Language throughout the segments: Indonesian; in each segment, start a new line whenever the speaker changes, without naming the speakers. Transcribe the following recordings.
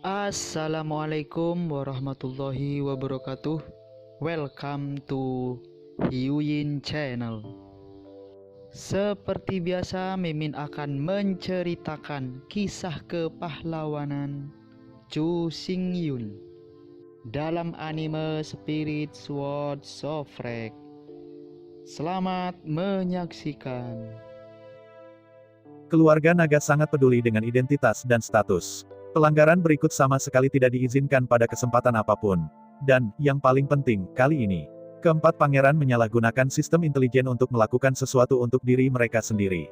Assalamualaikum warahmatullahi wabarakatuh. Welcome to Hyuyin Channel. Seperti biasa, Mimin akan menceritakan kisah kepahlawanan Chu Xingyun dalam anime Spirit Sword Sofrek. Selamat menyaksikan.
Keluarga naga sangat peduli dengan identitas dan status. Pelanggaran berikut sama sekali tidak diizinkan pada kesempatan apapun. Dan, yang paling penting, kali ini, keempat pangeran menyalahgunakan sistem intelijen untuk melakukan sesuatu untuk diri mereka sendiri.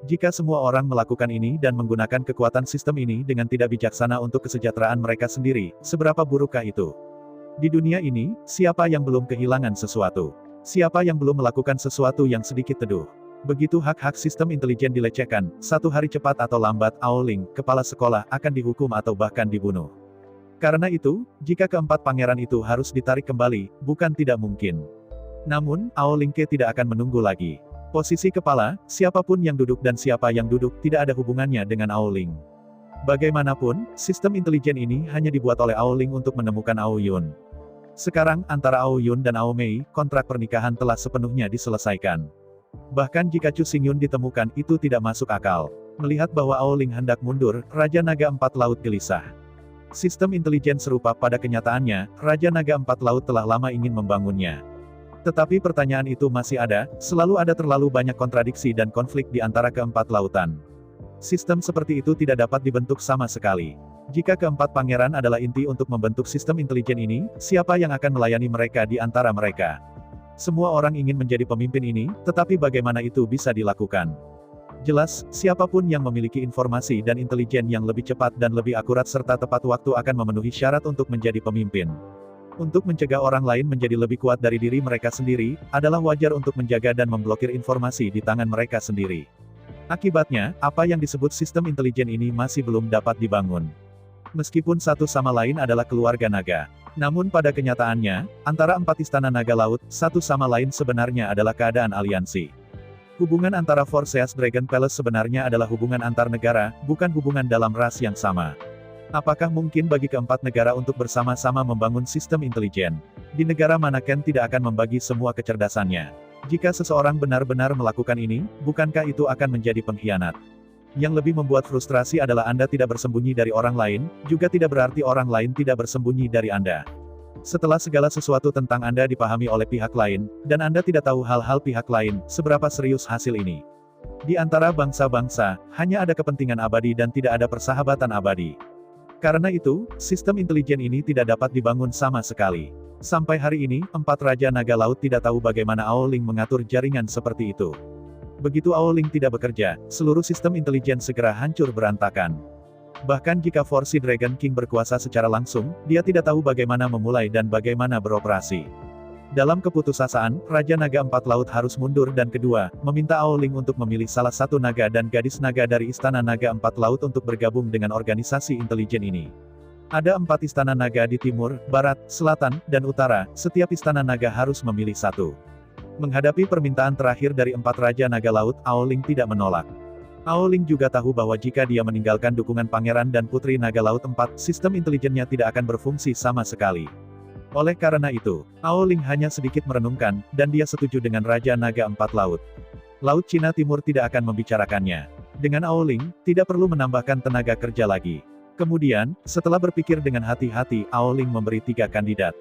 Jika semua orang melakukan ini dan menggunakan kekuatan sistem ini dengan tidak bijaksana untuk kesejahteraan mereka sendiri, seberapa burukkah itu? Di dunia ini, siapa yang belum kehilangan sesuatu? Siapa yang belum melakukan sesuatu yang sedikit teduh? Begitu hak-hak sistem intelijen dilecehkan, satu hari cepat atau lambat, Aoling, kepala sekolah, akan dihukum atau bahkan dibunuh. Karena itu, jika keempat pangeran itu harus ditarik kembali, bukan tidak mungkin. Namun, Aolingke tidak akan menunggu lagi. Posisi kepala, siapapun yang duduk dan siapa yang duduk, tidak ada hubungannya dengan Aoling. Bagaimanapun, sistem intelijen ini hanya dibuat oleh Aoling untuk menemukan Aoyun. Sekarang, antara Aoyun dan Aomei, kontrak pernikahan telah sepenuhnya diselesaikan. Bahkan jika Chu Xingyun ditemukan, itu tidak masuk akal. Melihat bahwa Aoling hendak mundur, Raja Naga Empat Laut gelisah. Sistem intelijen serupa pada kenyataannya, Raja Naga Empat Laut telah lama ingin membangunnya. Tetapi pertanyaan itu masih ada, selalu ada terlalu banyak kontradiksi dan konflik di antara keempat lautan. Sistem seperti itu tidak dapat dibentuk sama sekali. Jika keempat pangeran adalah inti untuk membentuk sistem intelijen ini, siapa yang akan melayani mereka di antara mereka? Semua orang ingin menjadi pemimpin ini, tetapi bagaimana itu bisa dilakukan? Jelas, siapapun yang memiliki informasi dan intelijen yang lebih cepat dan lebih akurat serta tepat waktu akan memenuhi syarat untuk menjadi pemimpin. Untuk mencegah orang lain menjadi lebih kuat dari diri mereka sendiri, adalah wajar untuk menjaga dan memblokir informasi di tangan mereka sendiri. Akibatnya, apa yang disebut sistem intelijen ini masih belum dapat dibangun. Meskipun satu sama lain adalah keluarga naga. Namun pada kenyataannya, antara empat istana naga laut, satu sama lain sebenarnya adalah keadaan aliansi. Hubungan antara Forseas Dragon Palace sebenarnya adalah hubungan antar negara, bukan hubungan dalam ras yang sama. Apakah mungkin bagi keempat negara untuk bersama-sama membangun sistem intelijen? Di negara mana Ken tidak akan membagi semua kecerdasannya? Jika seseorang benar-benar melakukan ini, bukankah itu akan menjadi pengkhianat? Yang lebih membuat frustrasi adalah Anda tidak bersembunyi dari orang lain, juga tidak berarti orang lain tidak bersembunyi dari Anda. Setelah segala sesuatu tentang Anda dipahami oleh pihak lain, dan Anda tidak tahu hal-hal pihak lain, seberapa serius hasil ini? Di antara bangsa-bangsa, hanya ada kepentingan abadi dan tidak ada persahabatan abadi. Karena itu, sistem intelijen ini tidak dapat dibangun sama sekali. Sampai hari ini, empat Raja Naga Laut tidak tahu bagaimana Aoling mengatur jaringan seperti itu. Begitu Aoling tidak bekerja, seluruh sistem intelijen segera hancur berantakan. Bahkan jika Force Dragon King berkuasa secara langsung, dia tidak tahu bagaimana memulai dan bagaimana beroperasi. Dalam keputusasaan, Raja Naga Empat Laut harus mundur dan kedua, meminta Aoling untuk memilih salah satu naga dan gadis naga dari Istana Naga Empat Laut untuk bergabung dengan organisasi intelijen ini. Ada empat istana naga di timur, barat, selatan, dan utara, setiap istana naga harus memilih satu. Menghadapi permintaan terakhir dari empat Raja Naga Laut, Aoling tidak menolak. Aoling juga tahu bahwa jika dia meninggalkan dukungan Pangeran dan Putri Naga Laut 4, sistem intelijennya tidak akan berfungsi sama sekali. Oleh karena itu, Aoling hanya sedikit merenungkan, dan dia setuju dengan Raja Naga Empat Laut. Laut Cina Timur tidak akan membicarakannya. Dengan Aoling, tidak perlu menambahkan tenaga kerja lagi. Kemudian, setelah berpikir dengan hati-hati, Aoling memberi 3 kandidat.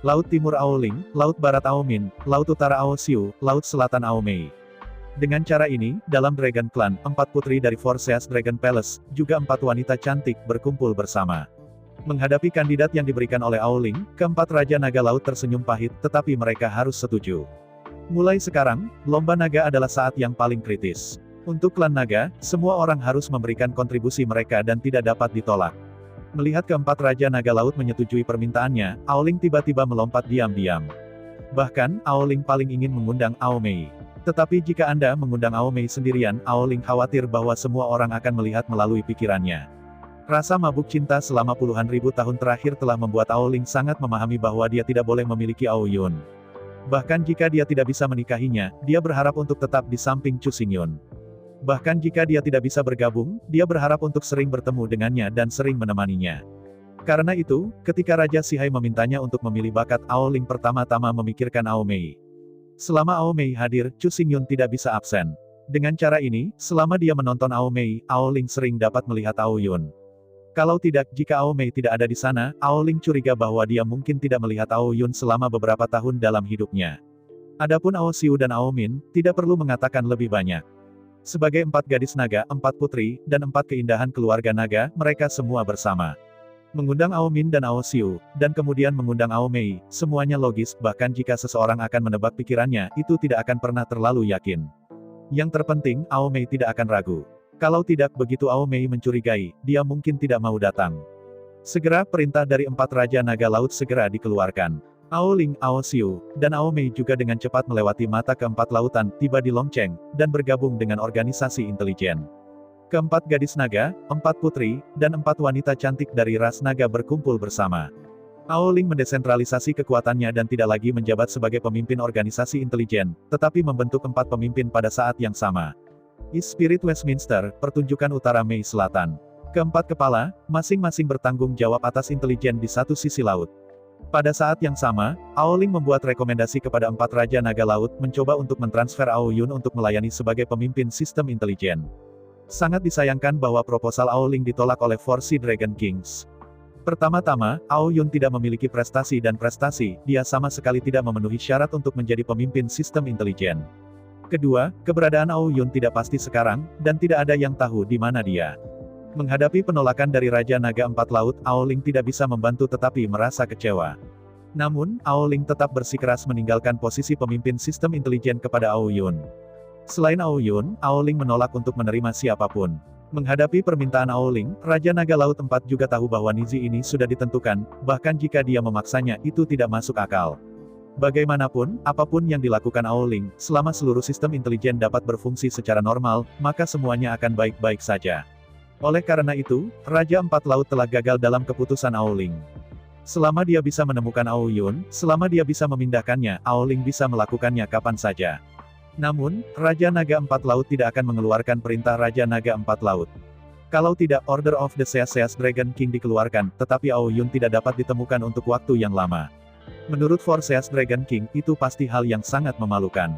Laut Timur Aoling, Laut Barat Aomin, Laut Utara Aosiu, Laut Selatan Aomei. Dengan cara ini, dalam Dragon Clan, 4 putri dari Forseas Dragon Palace, juga 4 wanita cantik, berkumpul bersama. Menghadapi kandidat yang diberikan oleh Aoling, keempat Raja Naga Laut tersenyum pahit, tetapi mereka harus setuju. Mulai sekarang, lomba naga adalah saat yang paling kritis. Untuk klan naga, semua orang harus memberikan kontribusi mereka dan tidak dapat ditolak. Melihat keempat Raja Naga Laut menyetujui permintaannya, Aoling tiba-tiba melompat diam-diam. Bahkan, Aoling paling ingin mengundang Aomei. Tetapi jika Anda mengundang Aomei sendirian, Aoling khawatir bahwa semua orang akan melihat melalui pikirannya. Rasa mabuk cinta selama puluhan ribu tahun terakhir telah membuat Aoling sangat memahami bahwa dia tidak boleh memiliki Aoyun. Bahkan jika dia tidak bisa menikahinya, dia berharap untuk tetap di samping Chu Xingyun. Bahkan jika dia tidak bisa bergabung, dia berharap untuk sering bertemu dengannya dan sering menemaninya. Karena itu, ketika Raja Sihai memintanya untuk memilih bakat, Ao Ling pertama-tama memikirkan Ao Mei. Selama Ao Mei hadir, Chu Xingyun tidak bisa absen. Dengan cara ini, selama dia menonton Ao Mei, Ao Ling sering dapat melihat Ao Yun. Kalau tidak, jika Ao Mei tidak ada di sana, Ao Ling curiga bahwa dia mungkin tidak melihat Ao Yun selama beberapa tahun dalam hidupnya. Adapun Ao Xiu dan Ao Min, tidak perlu mengatakan lebih banyak. Sebagai 4 gadis naga, 4 putri, dan 4 keindahan keluarga naga, mereka semua bersama. Mengundang Ao Min dan Ao Xiu, dan kemudian mengundang Ao Mei, semuanya logis, bahkan jika seseorang akan menebak pikirannya, itu tidak akan pernah terlalu yakin. Yang terpenting, Ao Mei tidak akan ragu. Kalau tidak, begitu Ao Mei mencurigai, dia mungkin tidak mau datang. Segera, perintah dari 4 Raja Naga Laut segera dikeluarkan. Ao Ling, Ao Xiu, dan Ao Mei juga dengan cepat melewati mata keempat lautan, tiba di Longcheng, dan bergabung dengan organisasi intelijen. Keempat gadis naga, 4 putri, dan 4 wanita cantik dari ras naga berkumpul bersama. Ao Ling mendesentralisasi kekuatannya dan tidak lagi menjabat sebagai pemimpin organisasi intelijen, tetapi membentuk 4 pemimpin pada saat yang sama. East Spirit Westminster, pertunjukan utara Mei Selatan. Keempat kepala, masing-masing bertanggung jawab atas intelijen di satu sisi laut. Pada saat yang sama, Ao Ling membuat rekomendasi kepada 4 Raja Naga Laut mencoba untuk mentransfer Ao Yun untuk melayani sebagai pemimpin sistem intelijen. Sangat disayangkan bahwa proposal Ao Ling ditolak oleh Four Sea Dragon Kings. Pertama-tama, Ao Yun tidak memiliki prestasi dan prestasi, dia sama sekali tidak memenuhi syarat untuk menjadi pemimpin sistem intelijen. Kedua, keberadaan Ao Yun tidak pasti sekarang, dan tidak ada yang tahu di mana dia. Menghadapi penolakan dari Raja Naga Empat Laut, Ao Ling tidak bisa membantu tetapi merasa kecewa. Namun, Ao Ling tetap bersikeras meninggalkan posisi pemimpin sistem intelijen kepada Ao Yun. Selain Ao Yun, Ao Ling menolak untuk menerima siapapun. Menghadapi permintaan Ao Ling, Raja Naga Laut 4 juga tahu bahwa Nizi ini sudah ditentukan, bahkan jika dia memaksanya, itu tidak masuk akal. Bagaimanapun, apapun yang dilakukan Ao Ling, selama seluruh sistem intelijen dapat berfungsi secara normal, maka semuanya akan baik-baik saja. Oleh karena itu, Raja Empat Laut telah gagal dalam keputusan Ao Ling. Selama dia bisa menemukan Ao Yun, selama dia bisa memindahkannya, Ao Ling bisa melakukannya kapan saja. Namun, Raja Naga Empat Laut tidak akan mengeluarkan perintah Raja Naga Empat Laut. Kalau tidak, Order of the Seas Dragon King dikeluarkan, tetapi Ao Yun tidak dapat ditemukan untuk waktu yang lama. Menurut Four Seas Dragon King, itu pasti hal yang sangat memalukan.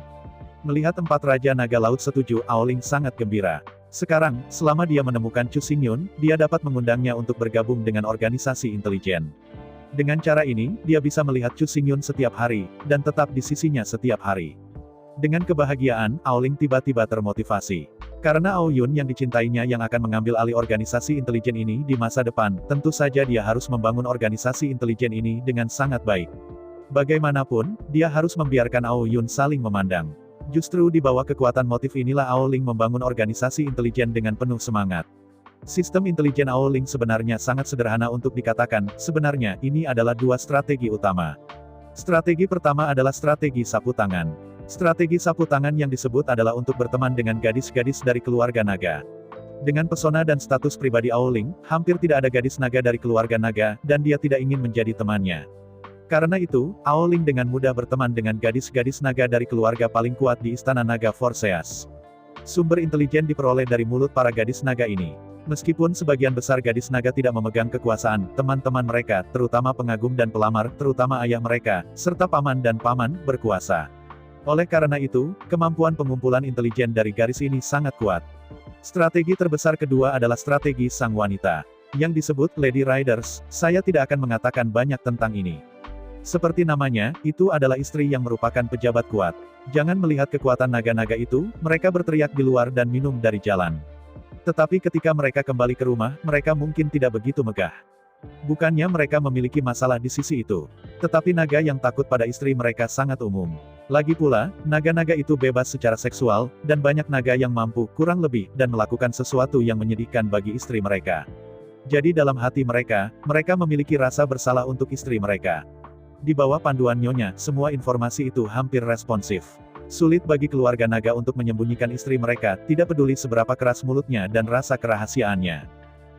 Melihat 4 Raja Naga Laut setuju, Ao Ling sangat gembira. Sekarang, selama dia menemukan Chu Xingyun, dia dapat mengundangnya untuk bergabung dengan organisasi intelijen. Dengan cara ini, dia bisa melihat Chu Xingyun setiap hari, dan tetap di sisinya setiap hari. Dengan kebahagiaan, Ao Ling tiba-tiba termotivasi. Karena Ao Yun yang dicintainya yang akan mengambil alih organisasi intelijen ini di masa depan, tentu saja dia harus membangun organisasi intelijen ini dengan sangat baik. Bagaimanapun, dia harus membiarkan Ao Yun saling memandang. Justru di bawah kekuatan motif inilah Ao Ling membangun organisasi intelijen dengan penuh semangat. Sistem intelijen Ao Ling sebenarnya sangat sederhana untuk dikatakan, sebenarnya ini adalah 2 strategi utama. Strategi pertama adalah strategi sapu tangan. Strategi sapu tangan yang disebut adalah untuk berteman dengan gadis-gadis dari keluarga naga. Dengan pesona dan status pribadi Ao Ling, hampir tidak ada gadis naga dari keluarga naga, dan dia tidak ingin menjadi temannya. Karena itu, Ao Ling dengan mudah berteman dengan gadis-gadis naga dari keluarga paling kuat di Istana Naga Four Seas. Sumber intelijen diperoleh dari mulut para gadis naga ini. Meskipun sebagian besar gadis naga tidak memegang kekuasaan, teman-teman mereka, terutama pengagum dan pelamar, terutama ayah mereka, serta paman dan paman, berkuasa. Oleh karena itu, kemampuan pengumpulan intelijen dari garis ini sangat kuat. Strategi terbesar kedua adalah strategi sang wanita. Yang disebut Lady Riders, saya tidak akan mengatakan banyak tentang ini. Seperti namanya, itu adalah istri yang merupakan pejabat kuat. Jangan melihat kekuatan naga-naga itu, mereka berteriak di luar dan minum dari jalan. Tetapi ketika mereka kembali ke rumah, mereka mungkin tidak begitu megah. Bukannya mereka memiliki masalah di sisi itu. Tetapi naga yang takut pada istri mereka sangat umum. Lagi pula, naga-naga itu bebas secara seksual, dan banyak naga yang mampu, kurang lebih, dan melakukan sesuatu yang menyedihkan bagi istri mereka. Jadi dalam hati mereka, mereka memiliki rasa bersalah untuk istri mereka. Di bawah panduan Nyonya, semua informasi itu hampir responsif. Sulit bagi keluarga naga untuk menyembunyikan istri mereka, tidak peduli seberapa keras mulutnya dan rasa kerahasiaannya.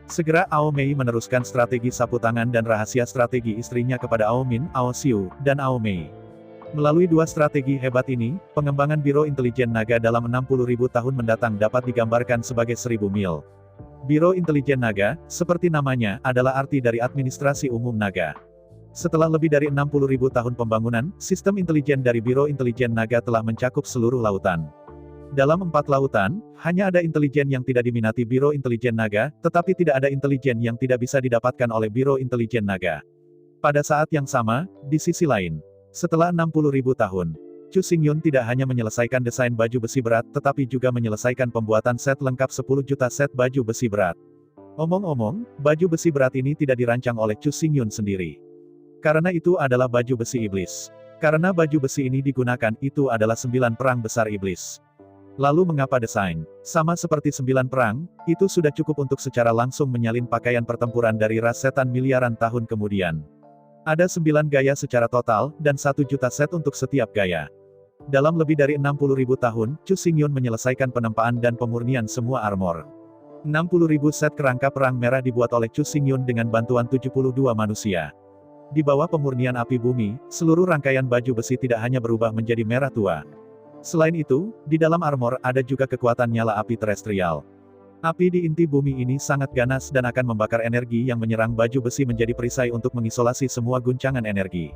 Segera Ao Mei meneruskan strategi sapu tangan dan rahasia strategi istrinya kepada Ao Min, Ao Xiu, dan Ao Mei. Melalui 2 strategi hebat ini, pengembangan Biro Intelijen Naga dalam 60.000 tahun mendatang dapat digambarkan sebagai 1000 mil. Biro Intelijen Naga, seperti namanya, adalah arti dari administrasi umum naga. Setelah lebih dari 60.000 tahun pembangunan, sistem intelijen dari Biro Intelijen Naga telah mencakup seluruh lautan. Dalam 4 lautan, hanya ada intelijen yang tidak diminati Biro Intelijen Naga, tetapi tidak ada intelijen yang tidak bisa didapatkan oleh Biro Intelijen Naga. Pada saat yang sama, di sisi lain, setelah 60.000 tahun, Chu Xingyun tidak hanya menyelesaikan desain baju besi berat, tetapi juga menyelesaikan pembuatan set lengkap 10 juta set baju besi berat. Omong-omong, baju besi berat ini tidak dirancang oleh Chu Xingyun sendiri. Karena itu adalah baju besi iblis. Karena baju besi ini digunakan, itu adalah 9 perang besar iblis. Lalu mengapa desain? Sama seperti 9 perang, itu sudah cukup untuk secara langsung menyalin pakaian pertempuran dari ras setan miliaran tahun kemudian. Ada 9 gaya secara total, dan 1 juta set untuk setiap gaya. Dalam lebih dari 60.000 tahun, Chu Xingyun menyelesaikan penempaan dan pemurnian semua armor. 60.000 set kerangka perang merah dibuat oleh Chu Xingyun dengan bantuan 72 manusia. Di bawah pemurnian api bumi, seluruh rangkaian baju besi tidak hanya berubah menjadi merah tua. Selain itu, di dalam armor ada juga kekuatan nyala api terestrial. Api di inti bumi ini sangat ganas dan akan membakar energi yang menyerang baju besi menjadi perisai untuk mengisolasi semua guncangan energi.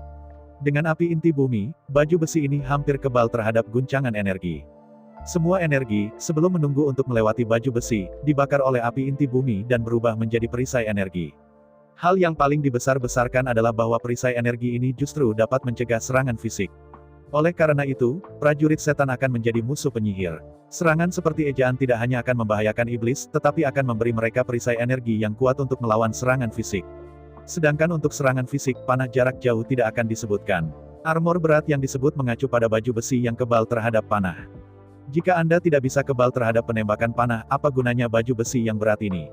Dengan api inti bumi, baju besi ini hampir kebal terhadap guncangan energi. Semua energi, sebelum menunggu untuk melewati baju besi, dibakar oleh api inti bumi dan berubah menjadi perisai energi. Hal yang paling dibesar-besarkan adalah bahwa perisai energi ini justru dapat mencegah serangan fisik. Oleh karena itu, prajurit setan akan menjadi musuh penyihir. Serangan seperti ejaan tidak hanya akan membahayakan iblis, tetapi akan memberi mereka perisai energi yang kuat untuk melawan serangan fisik. Sedangkan untuk serangan fisik, panah jarak jauh tidak akan disebutkan. Armor berat yang disebut mengacu pada baju besi yang kebal terhadap panah. Jika Anda tidak bisa kebal terhadap penembakan panah, apa gunanya baju besi yang berat ini?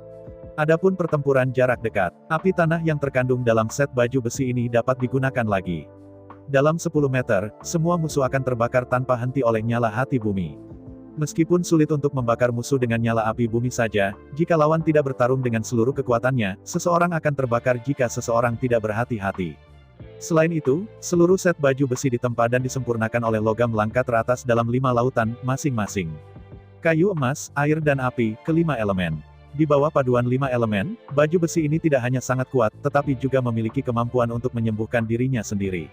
Adapun pertempuran jarak dekat, api tanah yang terkandung dalam set baju besi ini dapat digunakan lagi. Dalam 10 meter, semua musuh akan terbakar tanpa henti oleh nyala hati bumi. Meskipun sulit untuk membakar musuh dengan nyala api bumi saja, jika lawan tidak bertarung dengan seluruh kekuatannya, seseorang akan terbakar jika seseorang tidak berhati-hati. Selain itu, seluruh set baju besi ditempa dan disempurnakan oleh logam langka teratas dalam 5 lautan, masing-masing. Kayu, emas, air dan api, kelima elemen. Di bawah paduan 5 elemen, baju besi ini tidak hanya sangat kuat, tetapi juga memiliki kemampuan untuk menyembuhkan dirinya sendiri.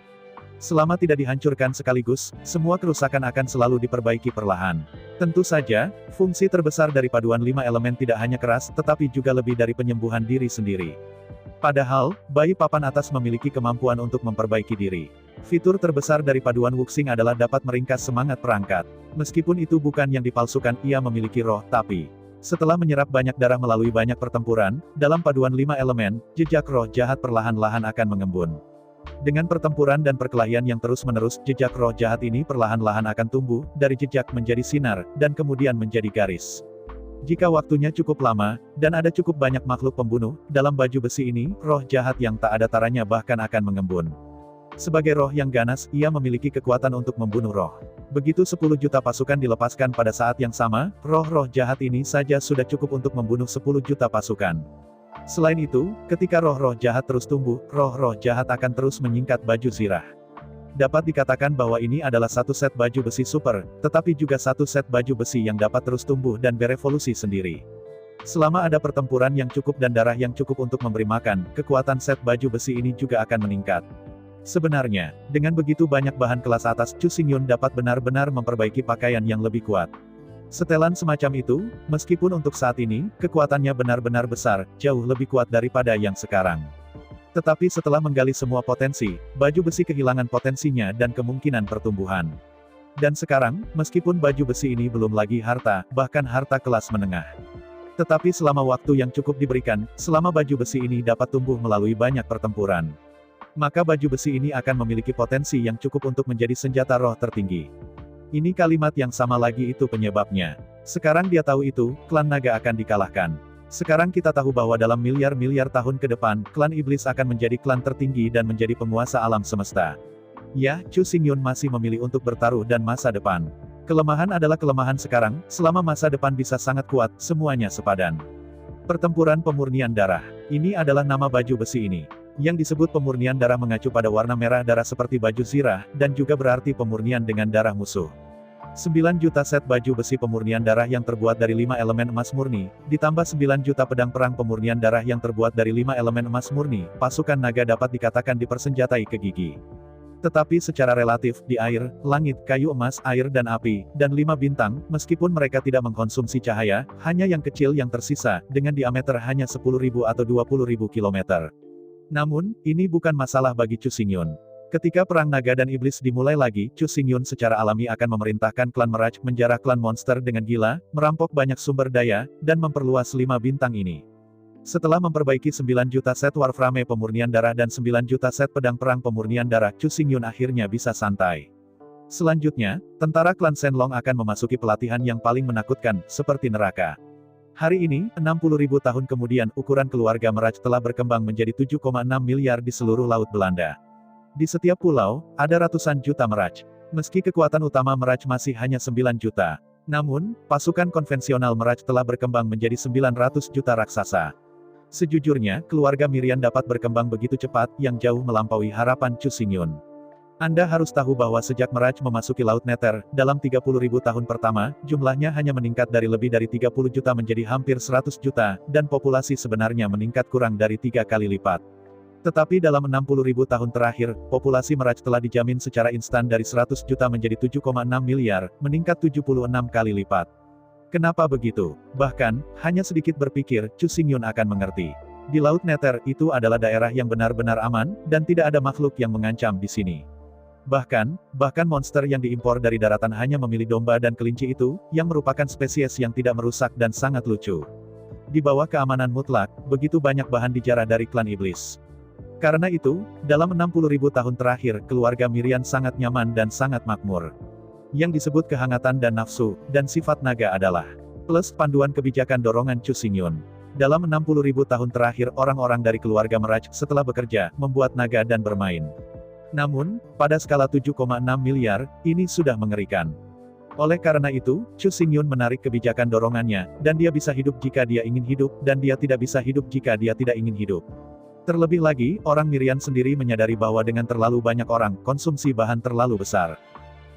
Selama tidak dihancurkan sekaligus, semua kerusakan akan selalu diperbaiki perlahan. Tentu saja, fungsi terbesar dari paduan 5 elemen tidak hanya keras, tetapi juga lebih dari penyembuhan diri sendiri. Padahal, bayi papan atas memiliki kemampuan untuk memperbaiki diri. Fitur terbesar dari paduan Wuxing adalah dapat meringkas semangat perangkat. Meskipun itu bukan yang dipalsukan, ia memiliki roh, tapi setelah menyerap banyak darah melalui banyak pertempuran, dalam paduan 5 elemen, jejak roh jahat perlahan-lahan akan mengembun. Dengan pertempuran dan perkelahian yang terus-menerus, jejak roh jahat ini perlahan-lahan akan tumbuh, dari jejak menjadi sinar, dan kemudian menjadi garis. Jika waktunya cukup lama, dan ada cukup banyak makhluk pembunuh, dalam baju besi ini, roh jahat yang tak ada taranya bahkan akan mengembun. Sebagai roh yang ganas, ia memiliki kekuatan untuk membunuh roh. Begitu 10 juta pasukan dilepaskan pada saat yang sama, roh-roh jahat ini saja sudah cukup untuk membunuh 10 juta pasukan. Selain itu, ketika roh-roh jahat terus tumbuh, roh-roh jahat akan terus menyingkat baju zirah. Dapat dikatakan bahwa ini adalah satu set baju besi super, tetapi juga satu set baju besi yang dapat terus tumbuh dan berevolusi sendiri. Selama ada pertempuran yang cukup dan darah yang cukup untuk memberi makan, kekuatan set baju besi ini juga akan meningkat. Sebenarnya, dengan begitu banyak bahan kelas atas, Chu Xingyun dapat benar-benar memperbaiki pakaian yang lebih kuat. Setelan semacam itu, meskipun untuk saat ini, kekuatannya benar-benar besar, jauh lebih kuat daripada yang sekarang. Tetapi setelah menggali semua potensi, baju besi kehilangan potensinya dan kemungkinan pertumbuhan. Dan sekarang, meskipun baju besi ini belum lagi harta, bahkan harta kelas menengah. Tetapi selama waktu yang cukup diberikan, selama baju besi ini dapat tumbuh melalui banyak pertempuran, maka baju besi ini akan memiliki potensi yang cukup untuk menjadi senjata roh tertinggi. Ini kalimat yang sama lagi itu penyebabnya. Sekarang dia tahu itu, klan naga akan dikalahkan. Sekarang kita tahu bahwa dalam miliar-miliar tahun ke depan, klan iblis akan menjadi klan tertinggi dan menjadi penguasa alam semesta. Ya, Chu Xingyun masih memilih untuk bertaruh dan masa depan. Kelemahan adalah kelemahan sekarang, selama masa depan bisa sangat kuat, semuanya sepadan. Pertempuran pemurnian darah. Ini adalah nama baju besi ini. Yang disebut pemurnian darah mengacu pada warna merah darah seperti baju zirah, dan juga berarti pemurnian dengan darah musuh. 9 juta set baju besi pemurnian darah yang terbuat dari 5 elemen emas murni, ditambah 9 juta pedang perang pemurnian darah yang terbuat dari 5 elemen emas murni, pasukan naga dapat dikatakan dipersenjatai ke gigi. Tetapi secara relatif, di air, langit, kayu emas, air dan api, dan 5 bintang, meskipun mereka tidak mengkonsumsi cahaya, hanya yang kecil yang tersisa, dengan diameter hanya 10.000 atau 20.000 km. Namun, ini bukan masalah bagi Chu Xingyun. Ketika Perang Naga dan Iblis dimulai lagi, Chu Xingyun secara alami akan memerintahkan klan Meraj menjarah klan monster dengan gila, merampok banyak sumber daya, dan memperluas 5 bintang ini. Setelah memperbaiki 9 juta set Warframe pemurnian darah dan 9 juta set pedang perang pemurnian darah, Chu Xingyun akhirnya bisa santai. Selanjutnya, tentara klan Shenlong akan memasuki pelatihan yang paling menakutkan, seperti neraka. Hari ini, 60.000 tahun kemudian, ukuran keluarga Meraj telah berkembang menjadi 7,6 miliar di seluruh Laut Belanda. Di setiap pulau, ada ratusan juta Meraj. Meski kekuatan utama Meraj masih hanya 9 juta. Namun, pasukan konvensional Meraj telah berkembang menjadi 900 juta raksasa. Sejujurnya, keluarga Mirian dapat berkembang begitu cepat, yang jauh melampaui harapan Chu Xingyun. Anda harus tahu bahwa sejak Meraj memasuki Laut Nether, dalam 30.000 tahun pertama, jumlahnya hanya meningkat dari lebih dari 30 juta menjadi hampir 100 juta, dan populasi sebenarnya meningkat kurang dari 3 kali lipat. Tetapi dalam 60.000 tahun terakhir, populasi Meraj telah dijamin secara instan dari 100 juta menjadi 7,6 miliar, meningkat 76 kali lipat. Kenapa begitu? Bahkan, hanya sedikit berpikir, Chu Xingyun akan mengerti. Di Laut Nether, itu adalah daerah yang benar-benar aman, dan tidak ada makhluk yang mengancam di sini. Bahkan monster yang diimpor dari daratan hanya memilih domba dan kelinci itu, yang merupakan spesies yang tidak merusak dan sangat lucu. Di bawah keamanan mutlak, begitu banyak bahan dijarah dari klan iblis. Karena itu, dalam 60.000 tahun terakhir, keluarga Mirian sangat nyaman dan sangat makmur. Yang disebut kehangatan dan nafsu, dan sifat naga adalah plus panduan kebijakan dorongan Chu Xingyun. Dalam 60.000 tahun terakhir, orang-orang dari keluarga Meraj, setelah bekerja, membuat naga dan bermain. Namun, pada skala 7,6 miliar, ini sudah mengerikan. Oleh karena itu, Chu Xingyun menarik kebijakan dorongannya, dan dia bisa hidup jika dia ingin hidup, dan dia tidak bisa hidup jika dia tidak ingin hidup. Terlebih lagi, orang Mirian sendiri menyadari bahwa dengan terlalu banyak orang, konsumsi bahan terlalu besar.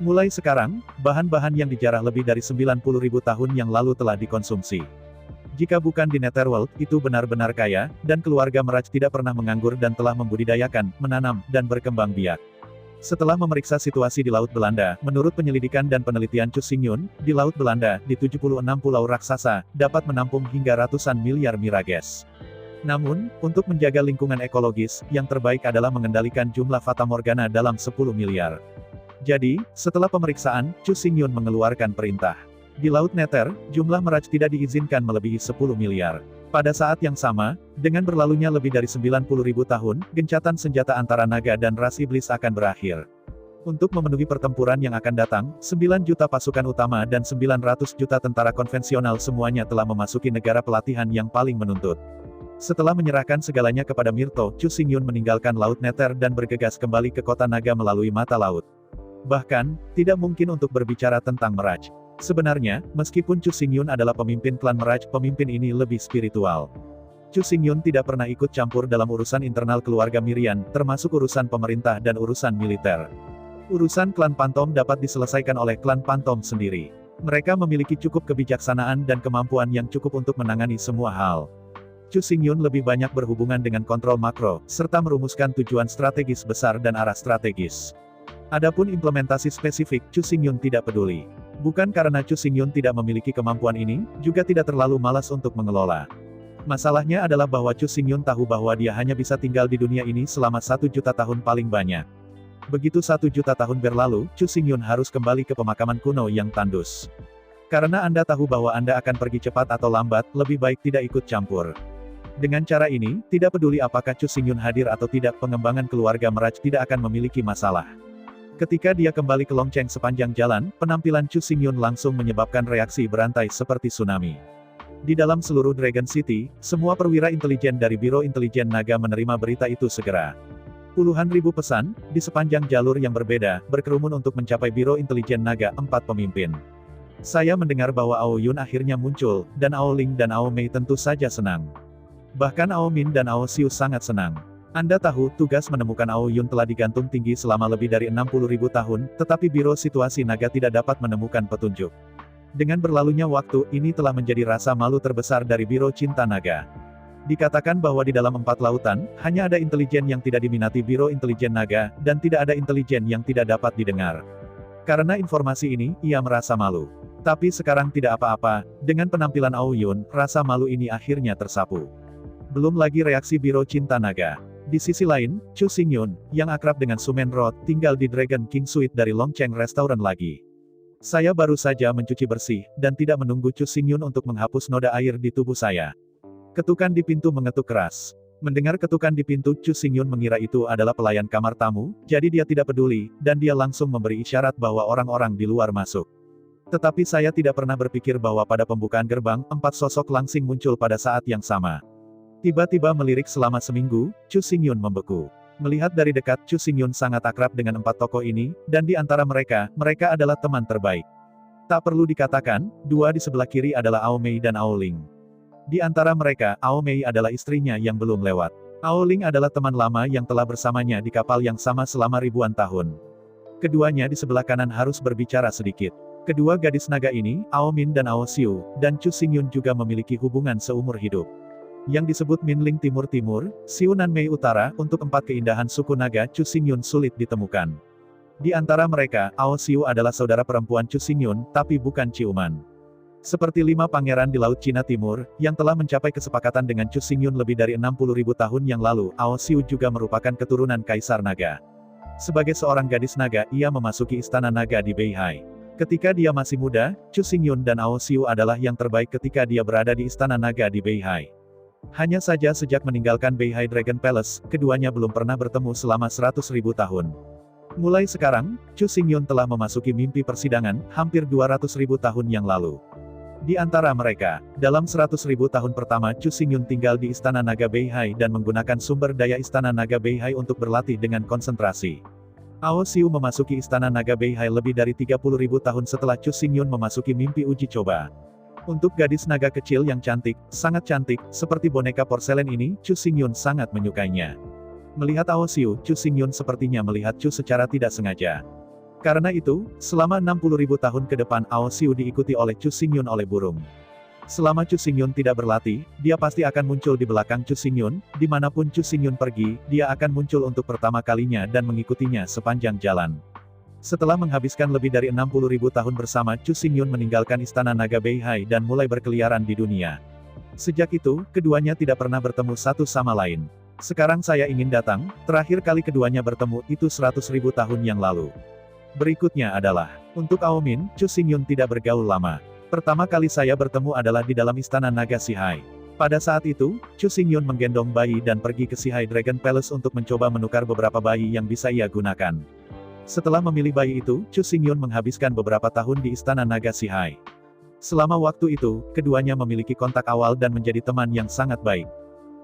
Mulai sekarang, bahan-bahan yang dijarah lebih dari 90.000 tahun yang lalu telah dikonsumsi. Jika bukan di Netherworld, itu benar-benar kaya, dan keluarga Meraj tidak pernah menganggur dan telah membudidayakan, menanam, dan berkembang biak. Setelah memeriksa situasi di Laut Belanda, menurut penyelidikan dan penelitian Chu Xingyun, di Laut Belanda, di 76 pulau raksasa, dapat menampung hingga ratusan miliar mirages. Namun, untuk menjaga lingkungan ekologis, yang terbaik adalah mengendalikan jumlah Fata Morgana dalam 10 miliar. Jadi, setelah pemeriksaan, Chu Xingyun mengeluarkan perintah. Di Laut Nether, jumlah Meraj tidak diizinkan melebihi 10 miliar. Pada saat yang sama, dengan berlalunya lebih dari 90.000 tahun, gencatan senjata antara naga dan ras iblis akan berakhir. Untuk memenuhi pertempuran yang akan datang, 9 juta pasukan utama dan 900 juta tentara konvensional semuanya telah memasuki negara pelatihan yang paling menuntut. Setelah menyerahkan segalanya kepada Mirto, Chu Xingyun meninggalkan Laut Nether dan bergegas kembali ke kota naga melalui mata laut. Bahkan, tidak mungkin untuk berbicara tentang Meraj. Sebenarnya, meskipun Chu Xingyun adalah pemimpin klan Meraj, pemimpin ini lebih spiritual. Chu Xingyun tidak pernah ikut campur dalam urusan internal keluarga Mirian, termasuk urusan pemerintah dan urusan militer. Urusan klan Pantom dapat diselesaikan oleh klan Pantom sendiri. Mereka memiliki cukup kebijaksanaan dan kemampuan yang cukup untuk menangani semua hal. Chu Xingyun lebih banyak berhubungan dengan kontrol makro, serta merumuskan tujuan strategis besar dan arah strategis. Adapun implementasi spesifik, Chu Xingyun tidak peduli. Bukan karena Chu Xingyun tidak memiliki kemampuan ini, juga tidak terlalu malas untuk mengelola. Masalahnya adalah bahwa Chu Xingyun tahu bahwa dia hanya bisa tinggal di dunia ini selama 1 juta tahun paling banyak. Begitu 1 juta tahun berlalu, Chu Xingyun harus kembali ke pemakaman kuno yang tandus. Karena Anda tahu bahwa Anda akan pergi cepat atau lambat, lebih baik tidak ikut campur. Dengan cara ini, tidak peduli apakah Chu Xingyun hadir atau tidak, pengembangan keluarga Meraj tidak akan memiliki masalah. Ketika dia kembali ke Longcheng sepanjang jalan, penampilan Chu Xingyun langsung menyebabkan reaksi berantai seperti tsunami. Di dalam seluruh Dragon City, semua perwira intelijen dari Biro Intelijen Naga menerima berita itu segera. Puluhan ribu pesan, di sepanjang jalur yang berbeda, berkerumun untuk mencapai Biro Intelijen Naga, 4 pemimpin. Saya mendengar bahwa Ao Yun akhirnya muncul, dan Ao Ling dan Ao Mei tentu saja senang. Bahkan Ao Min dan Ao Xiu sangat senang. Anda tahu, tugas menemukan Aoyun telah digantung tinggi selama lebih dari 60.000 tahun, tetapi Biro Situasi Naga tidak dapat menemukan petunjuk. Dengan berlalunya waktu, ini telah menjadi rasa malu terbesar dari Biro Cinta Naga. Dikatakan bahwa di dalam 4 lautan, hanya ada intelijen yang tidak diminati Biro Intelijen Naga, dan tidak ada intelijen yang tidak dapat didengar. Karena informasi ini, ia merasa malu. Tapi sekarang tidak apa-apa, dengan penampilan Aoyun, rasa malu ini akhirnya tersapu. Belum lagi reaksi Biro Cinta Naga. Di sisi lain, Chu Xingyun, yang akrab dengan Sumen Road, tinggal di Dragon King Suite dari Longcheng Restaurant lagi. Saya baru saja mencuci bersih, dan tidak menunggu Chu Xingyun untuk menghapus noda air di tubuh saya. Ketukan di pintu mengetuk keras. Mendengar ketukan di pintu, Chu Xingyun mengira itu adalah pelayan kamar tamu, jadi dia tidak peduli, dan dia langsung memberi isyarat bahwa orang-orang di luar masuk. Tetapi saya tidak pernah berpikir bahwa pada pembukaan gerbang, 4 sosok langsing muncul pada saat yang sama. Tiba-tiba melirik selama seminggu, Chu Xingyun membeku. Melihat dari dekat, Chu Xingyun sangat akrab dengan 4 tokoh ini, dan di antara mereka, mereka adalah teman terbaik. Tak perlu dikatakan, 2 di sebelah kiri adalah Ao Mei dan Ao Ling. Di antara mereka, Ao Mei adalah istrinya yang belum lewat. Ao Ling adalah teman lama yang telah bersamanya di kapal yang sama selama ribuan tahun. Keduanya di sebelah kanan harus berbicara sedikit. Kedua gadis naga ini, Ao Min dan Ao Xiu, dan Chu Xingyun juga memiliki hubungan seumur hidup. Yang disebut Minling Timur-Timur, Xiu Nan Mei Utara, untuk 4 keindahan suku naga Chu Xingyun sulit ditemukan. Di antara mereka, Ao Xiu adalah saudara perempuan Chu Xingyun, tapi bukan ciuman. Seperti 5 pangeran di Laut Cina Timur, yang telah mencapai kesepakatan dengan Chu Xingyun lebih dari 60.000 tahun yang lalu, Ao Xiu juga merupakan keturunan Kaisar Naga. Sebagai seorang gadis naga, ia memasuki Istana Naga di Beihai. Ketika dia masih muda, Chu Xingyun dan Ao Xiu adalah yang terbaik ketika dia berada di Istana Naga di Beihai. Hanya saja sejak meninggalkan Beihai Dragon Palace, keduanya belum pernah bertemu selama 100.000 tahun. Mulai sekarang, Chu Xingyun telah memasuki mimpi persidangan, hampir 200.000 tahun yang lalu. Di antara mereka, dalam 100.000 tahun pertama Chu Xingyun tinggal di Istana Naga Beihai dan menggunakan sumber daya Istana Naga Beihai untuk berlatih dengan konsentrasi. Ao Xiu memasuki Istana Naga Beihai lebih dari 30.000 tahun setelah Chu Xingyun memasuki mimpi uji coba. Untuk gadis naga kecil yang cantik, sangat cantik, seperti boneka porselen ini, Chu Xingyun sangat menyukainya. Melihat Ao Xiu, Chu Xingyun sepertinya melihat Chu secara tidak sengaja. Karena itu, selama 60.000 tahun ke depan Ao Xiu diikuti oleh Chu Xingyun oleh burung. Selama Chu Xingyun tidak berlatih, dia pasti akan muncul di belakang Chu Xingyun, dimanapun Chu Xingyun pergi, dia akan muncul untuk pertama kalinya dan mengikutinya sepanjang jalan. Setelah menghabiskan lebih dari 60.000 tahun bersama, Chu Xingyun meninggalkan Istana Naga Beihai dan mulai berkeliaran di dunia. Sejak itu, keduanya tidak pernah bertemu satu sama lain. Sekarang saya ingin datang, terakhir kali keduanya bertemu itu 100.000 tahun yang lalu. Berikutnya adalah, untuk Ao Min, Chu Xingyun tidak bergaul lama. Pertama kali saya bertemu adalah di dalam Istana Naga Sihai. Pada saat itu, Chu Xingyun menggendong bayi dan pergi ke Sihai Dragon Palace untuk mencoba menukar beberapa bayi yang bisa ia gunakan. Setelah memilih bayi itu, Chu Xingyun menghabiskan beberapa tahun di Istana Naga Sihai. Selama waktu itu, keduanya memiliki kontak awal dan menjadi teman yang sangat baik.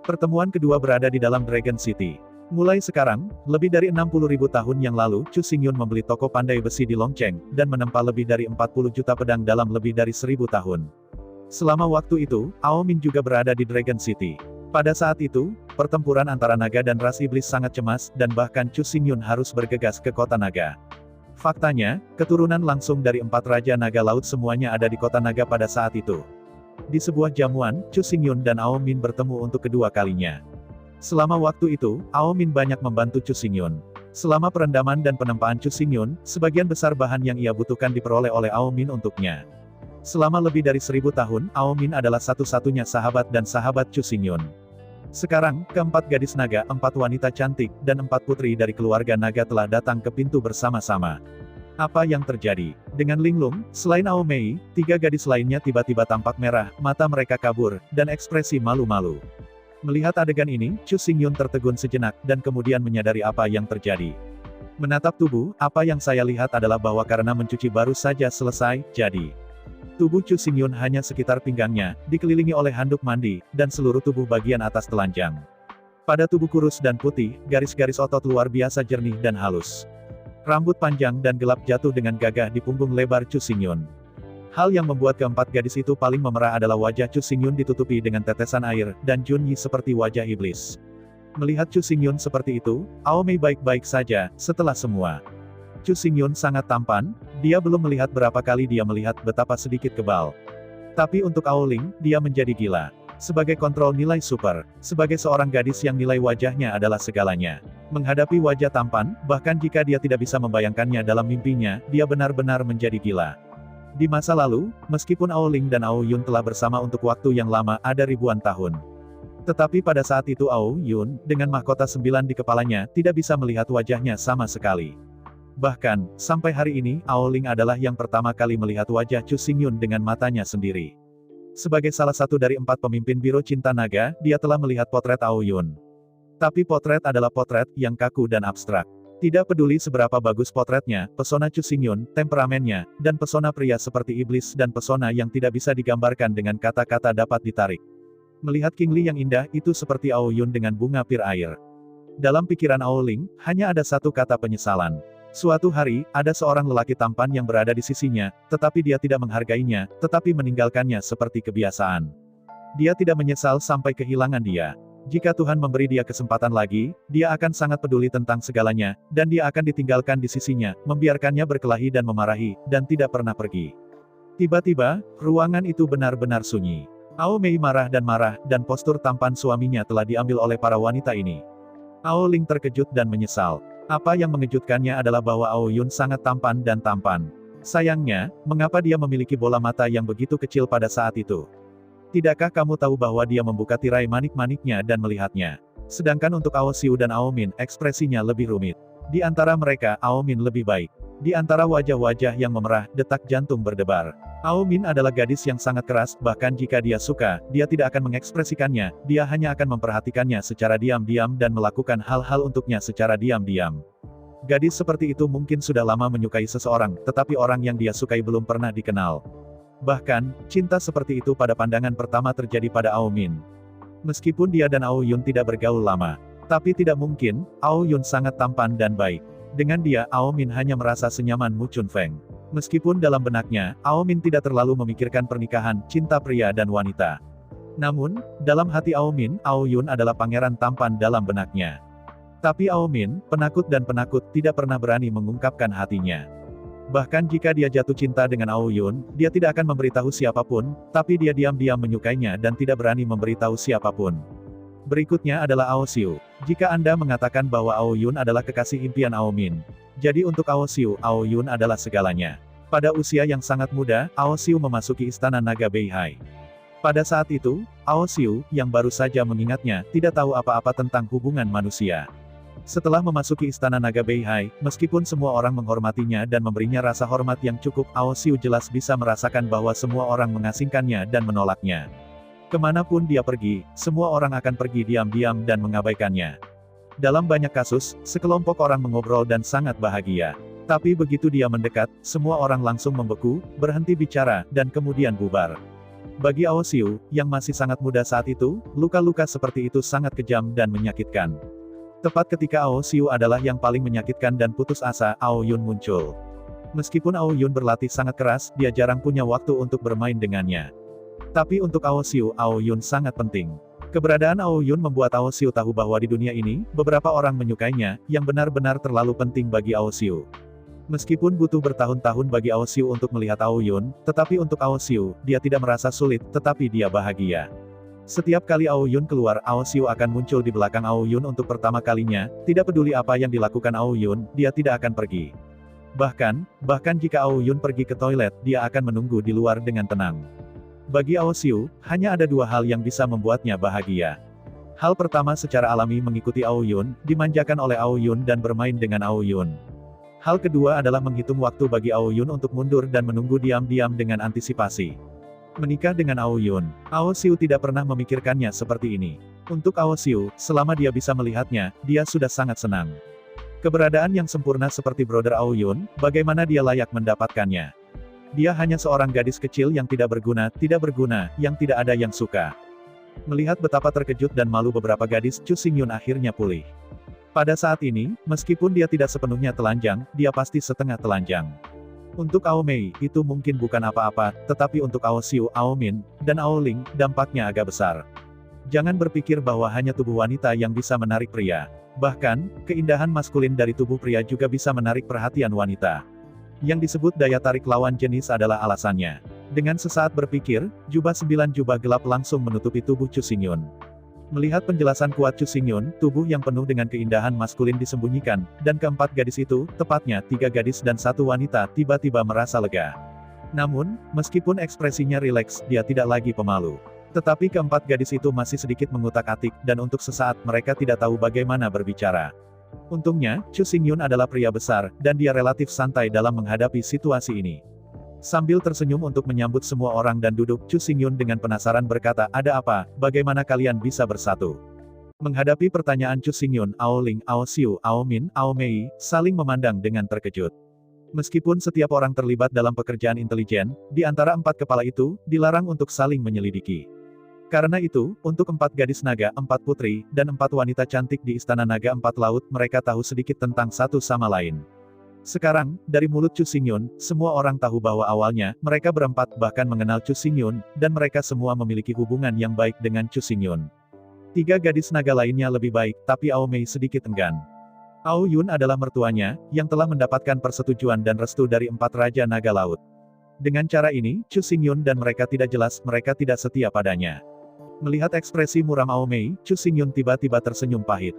Pertemuan kedua berada di dalam Dragon City. Mulai sekarang, lebih dari 60.000 tahun yang lalu, Chu Xingyun membeli toko pandai besi di Longcheng, dan menempa lebih dari 40 juta pedang dalam lebih dari 1000 tahun. Selama waktu itu, Ao Min juga berada di Dragon City. Pada saat itu, pertempuran antara naga dan ras iblis sangat cemas, dan bahkan Chu Xingyun harus bergegas ke kota naga. Faktanya, keturunan langsung dari 4 raja naga laut semuanya ada di kota naga pada saat itu. Di sebuah jamuan, Chu Xingyun dan Ao Min bertemu untuk kedua kalinya. Selama waktu itu, Ao Min banyak membantu Chu Xingyun. Selama perendaman dan penempaan Chu Xingyun, sebagian besar bahan yang ia butuhkan diperoleh oleh Ao Min untuknya. Selama lebih dari 1000 tahun, Ao Min adalah satu-satunya sahabat dan sahabat Chu Xingyun. Sekarang, keempat gadis naga, 4 wanita cantik, dan 4 putri dari keluarga naga telah datang ke pintu bersama-sama. Apa yang terjadi? Dengan linglung, selain Ao Mei, 3 gadis lainnya tiba-tiba tampak merah, mata mereka kabur, dan ekspresi malu-malu. Melihat adegan ini, Chu Xingyun tertegun sejenak, dan kemudian menyadari apa yang terjadi. Menatap tubuh, apa yang saya lihat adalah bahwa karena mencuci baru saja selesai, jadi. Tubuh Chu Xingyun hanya sekitar pinggangnya, dikelilingi oleh handuk mandi, dan seluruh tubuh bagian atas telanjang. Pada tubuh kurus dan putih, garis-garis otot luar biasa jernih dan halus. Rambut panjang dan gelap jatuh dengan gagah di punggung lebar Chu Xingyun. Hal yang membuat keempat gadis itu paling memerah adalah wajah Chu Xingyun ditutupi dengan tetesan air, dan Junyi seperti wajah iblis. Melihat Chu Xingyun seperti itu, Ao Mei baik-baik saja, setelah semua. Chu Xingyun sangat tampan, dia belum melihat berapa kali dia melihat betapa sedikit kebal. Tapi untuk Ao Ling, dia menjadi gila. Sebagai kontrol nilai super, sebagai seorang gadis yang nilai wajahnya adalah segalanya. Menghadapi wajah tampan, bahkan jika dia tidak bisa membayangkannya dalam mimpinya, dia benar-benar menjadi gila. Di masa lalu, meskipun Ao Ling dan Ao Yun telah bersama untuk waktu yang lama, ada ribuan tahun. Tetapi pada saat itu Ao Yun, dengan mahkota 9 di kepalanya, tidak bisa melihat wajahnya sama sekali. Bahkan, sampai hari ini, Ao Ling adalah yang pertama kali melihat wajah Chu Xingyun dengan matanya sendiri. Sebagai salah satu dari 4 pemimpin Biro Cinta Naga, dia telah melihat potret Ao Yun. Tapi potret adalah potret yang kaku dan abstrak. Tidak peduli seberapa bagus potretnya, pesona Chu Xingyun, temperamennya, dan pesona pria seperti iblis dan pesona yang tidak bisa digambarkan dengan kata-kata dapat ditarik. Melihat King Li yang indah itu seperti Ao Yun dengan bunga pir air. Dalam pikiran Ao Ling, hanya ada satu kata penyesalan. Suatu hari, ada seorang lelaki tampan yang berada di sisinya, tetapi dia tidak menghargainya, tetapi meninggalkannya seperti kebiasaan. Dia tidak menyesal sampai kehilangan dia. Jika Tuhan memberi dia kesempatan lagi, dia akan sangat peduli tentang segalanya, dan dia akan ditinggalkan di sisinya, membiarkannya berkelahi dan memarahi, dan tidak pernah pergi. Tiba-tiba, ruangan itu benar-benar sunyi. Ao Mei marah, dan postur tampan suaminya telah diambil oleh para wanita ini. Ao Ling terkejut dan menyesal. Apa yang mengejutkannya adalah bahwa Ao Yun sangat tampan dan tampan. Sayangnya, mengapa dia memiliki bola mata yang begitu kecil pada saat itu? Tidakkah kamu tahu bahwa dia membuka tirai manik-maniknya dan melihatnya? Sedangkan untuk Ao Xiu dan Ao Min, ekspresinya lebih rumit. Di antara mereka, Ao Min lebih baik. Di antara wajah-wajah yang memerah, detak jantung berdebar. Ao Min adalah gadis yang sangat keras, bahkan jika dia suka, dia tidak akan mengekspresikannya, dia hanya akan memperhatikannya secara diam-diam dan melakukan hal-hal untuknya secara diam-diam. Gadis seperti itu mungkin sudah lama menyukai seseorang, tetapi orang yang dia sukai belum pernah dikenal. Bahkan, cinta seperti itu pada pandangan pertama terjadi pada Ao Min. Meskipun dia dan Ao Yun tidak bergaul lama. Tapi tidak mungkin, Ao Yun sangat tampan dan baik. Dengan dia, Ao Min hanya merasa senyaman Mu Chun Feng. Meskipun dalam benaknya, Ao Min tidak terlalu memikirkan pernikahan, cinta pria dan wanita. Namun, dalam hati Ao Min, Ao Yun adalah pangeran tampan dalam benaknya. Tapi Ao Min, penakut dan penakut, tidak pernah berani mengungkapkan hatinya. Bahkan jika dia jatuh cinta dengan Ao Yun, dia tidak akan memberitahu siapapun, tapi dia diam-diam menyukainya dan tidak berani memberitahu siapapun. Berikutnya adalah Ao Xiu. Jika Anda mengatakan bahwa Ao Yun adalah kekasih impian Ao Min, jadi untuk Ao Xiu, Ao Yun adalah segalanya. Pada usia yang sangat muda, Ao Xiu memasuki istana naga Beihai. Pada saat itu, Ao Xiu, yang baru saja mengingatnya, tidak tahu apa-apa tentang hubungan manusia. Setelah memasuki istana naga Beihai, meskipun semua orang menghormatinya dan memberinya rasa hormat yang cukup, Ao Xiu jelas bisa merasakan bahwa semua orang mengasingkannya dan menolaknya. Kemanapun dia pergi, semua orang akan pergi diam-diam dan mengabaikannya. Dalam banyak kasus, sekelompok orang mengobrol dan sangat bahagia. Tapi begitu dia mendekat, semua orang langsung membeku, berhenti bicara, dan kemudian bubar. Bagi Ao Xiu, yang masih sangat muda saat itu, luka-luka seperti itu sangat kejam dan menyakitkan. Tepat ketika Ao Xiu adalah yang paling menyakitkan dan putus asa, Ao Yun muncul. Meskipun Ao Yun berlatih sangat keras, dia jarang punya waktu untuk bermain dengannya. Tapi untuk Ao Xiu, Ao Yun sangat penting. Keberadaan Ao Yun membuat Ao Xiu tahu bahwa di dunia ini, beberapa orang menyukainya, yang benar-benar terlalu penting bagi Ao Xiu. Meskipun butuh bertahun-tahun bagi Ao Xiu untuk melihat Ao Yun, tetapi untuk Ao Xiu, dia tidak merasa sulit, tetapi dia bahagia. Setiap kali Ao Yun keluar, Ao Xiu akan muncul di belakang Ao Yun untuk pertama kalinya, tidak peduli apa yang dilakukan Ao Yun, dia tidak akan pergi. Bahkan jika Ao Yun pergi ke toilet, dia akan menunggu di luar dengan tenang. Bagi Ao Xiu, hanya ada dua hal yang bisa membuatnya bahagia. Hal pertama secara alami mengikuti Ao Yun, dimanjakan oleh Ao Yun dan bermain dengan Ao Yun. Hal kedua adalah menghitung waktu bagi Ao Yun untuk mundur dan menunggu diam-diam dengan antisipasi. Menikah dengan Ao Yun, Ao Xiu tidak pernah memikirkannya seperti ini. Untuk Ao Xiu, selama dia bisa melihatnya, dia sudah sangat senang. Keberadaan yang sempurna seperti brother Ao Yun, bagaimana dia layak mendapatkannya? Dia hanya seorang gadis kecil yang tidak berguna, yang tidak ada yang suka. Melihat betapa terkejut dan malu beberapa gadis, Chu Xingyun akhirnya pulih. Pada saat ini, meskipun dia tidak sepenuhnya telanjang, dia pasti setengah telanjang. Untuk Ao Mei, itu mungkin bukan apa-apa, tetapi untuk Ao Xiu, Ao Min, dan Ao Ling, dampaknya agak besar. Jangan berpikir bahwa hanya tubuh wanita yang bisa menarik pria. Bahkan, keindahan maskulin dari tubuh pria juga bisa menarik perhatian wanita. Yang disebut daya tarik lawan jenis adalah alasannya. Dengan sesaat berpikir, jubah 9 jubah gelap langsung menutupi tubuh Chu Xingyun. Melihat penjelasan kuat Chu Xingyun, tubuh yang penuh dengan keindahan maskulin disembunyikan, dan keempat gadis itu, tepatnya 3 gadis dan 1 wanita, tiba-tiba merasa lega. Namun, meskipun ekspresinya rileks, dia tidak lagi pemalu. Tetapi keempat gadis itu masih sedikit mengutak-atik, dan untuk sesaat mereka tidak tahu bagaimana berbicara. Untungnya, Chu Xingyun adalah pria besar, dan dia relatif santai dalam menghadapi situasi ini. Sambil tersenyum untuk menyambut semua orang dan duduk, Chu Xingyun dengan penasaran berkata, "Ada apa? Bagaimana kalian bisa bersatu?" Menghadapi pertanyaan Chu Xingyun, Ao Ling, Ao Xiu, Ao Min, Ao Mei, saling memandang dengan terkejut. Meskipun setiap orang terlibat dalam pekerjaan intelijen, di antara 4 kepala itu, dilarang untuk saling menyelidiki. Karena itu, untuk 4 gadis naga, 4 putri, dan 4 wanita cantik di Istana Naga 4 Laut, mereka tahu sedikit tentang satu sama lain. Sekarang, dari mulut Chu Xingyun, semua orang tahu bahwa awalnya, mereka berempat bahkan mengenal Chu Xingyun, dan mereka semua memiliki hubungan yang baik dengan Chu Xingyun. 3 gadis naga lainnya lebih baik, tapi Ao Mei sedikit enggan. Ao Yun adalah mertuanya, yang telah mendapatkan persetujuan dan restu dari 4 Raja Naga Laut. Dengan cara ini, Chu Xingyun dan mereka tidak jelas, mereka tidak setia padanya. Melihat ekspresi muram Ao Mei, Chu Xingyun tiba-tiba tersenyum pahit.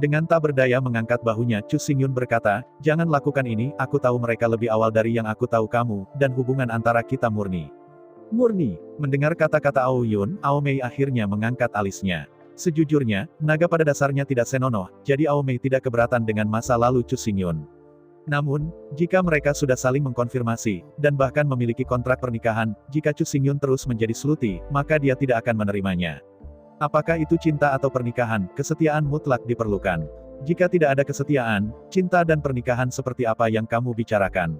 Dengan tak berdaya mengangkat bahunya, Chu Xingyun berkata, "Jangan lakukan ini, aku tahu mereka lebih awal dari yang aku tahu kamu, dan hubungan antara kita murni." Murni. Mendengar kata-kata Ao Yun, Ao Mei akhirnya mengangkat alisnya. Sejujurnya, naga pada dasarnya tidak senonoh, jadi Ao Mei tidak keberatan dengan masa lalu Chu Xingyun. Namun, jika mereka sudah saling mengkonfirmasi, dan bahkan memiliki kontrak pernikahan, jika Chu Xingyun terus menjadi sluti, maka dia tidak akan menerimanya. Apakah itu cinta atau pernikahan, kesetiaan mutlak diperlukan. Jika tidak ada kesetiaan, cinta dan pernikahan seperti apa yang kamu bicarakan?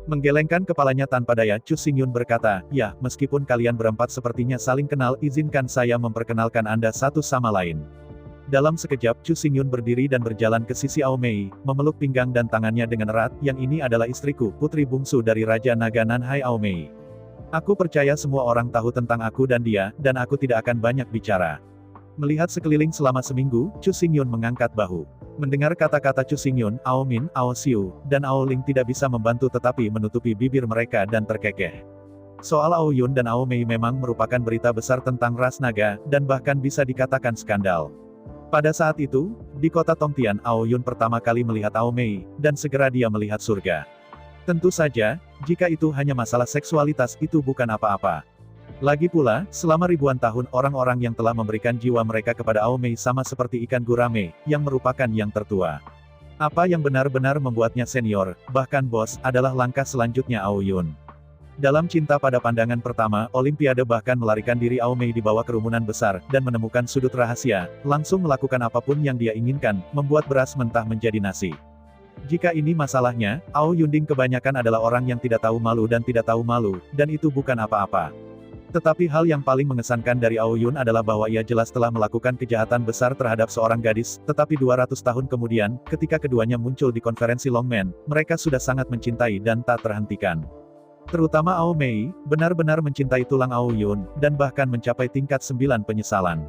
Menggelengkan kepalanya tanpa daya, Chu Xingyun berkata, "Ya, meskipun kalian berempat sepertinya saling kenal, izinkan saya memperkenalkan Anda satu sama lain." Dalam sekejap, Chu Xingyun berdiri dan berjalan ke sisi Ao Mei, memeluk pinggang dan tangannya dengan erat, "Yang ini adalah istriku, putri bungsu dari Raja Naga Nanhai Ao Mei. Aku percaya semua orang tahu tentang aku dan dia, dan aku tidak akan banyak bicara." Melihat sekeliling selama seminggu, Chu Xingyun mengangkat bahu. Mendengar kata-kata Chu Xingyun, Ao Min, Ao Xiu, dan Ao Ling tidak bisa membantu tetapi menutupi bibir mereka dan terkekeh. Soal Ao Yun dan Ao Mei memang merupakan berita besar tentang ras naga, dan bahkan bisa dikatakan skandal. Pada saat itu, di kota Tongtian, Ao Yun pertama kali melihat Ao Mei, dan segera dia melihat surga. Tentu saja, jika itu hanya masalah seksualitas, itu bukan apa-apa. Lagi pula, selama ribuan tahun orang-orang yang telah memberikan jiwa mereka kepada Ao Mei sama seperti ikan gurame, yang merupakan yang tertua. Apa yang benar-benar membuatnya senior, bahkan bos, adalah langkah selanjutnya Ao Yun. Dalam cinta pada pandangan pertama, Olimpiade bahkan melarikan diri Ao Mei di bawah kerumunan besar, dan menemukan sudut rahasia, langsung melakukan apapun yang dia inginkan, membuat beras mentah menjadi nasi. Jika ini masalahnya, Ao Yunding kebanyakan adalah orang yang tidak tahu malu dan tidak tahu malu, dan itu bukan apa-apa. Tetapi hal yang paling mengesankan dari Ao Yun adalah bahwa ia jelas telah melakukan kejahatan besar terhadap seorang gadis, tetapi 200 tahun kemudian, ketika keduanya muncul di konferensi Longmen, mereka sudah sangat mencintai dan tak terhentikan. Terutama Ao Mei, benar-benar mencintai tulang Ao Yun, dan bahkan mencapai tingkat 9 penyesalan.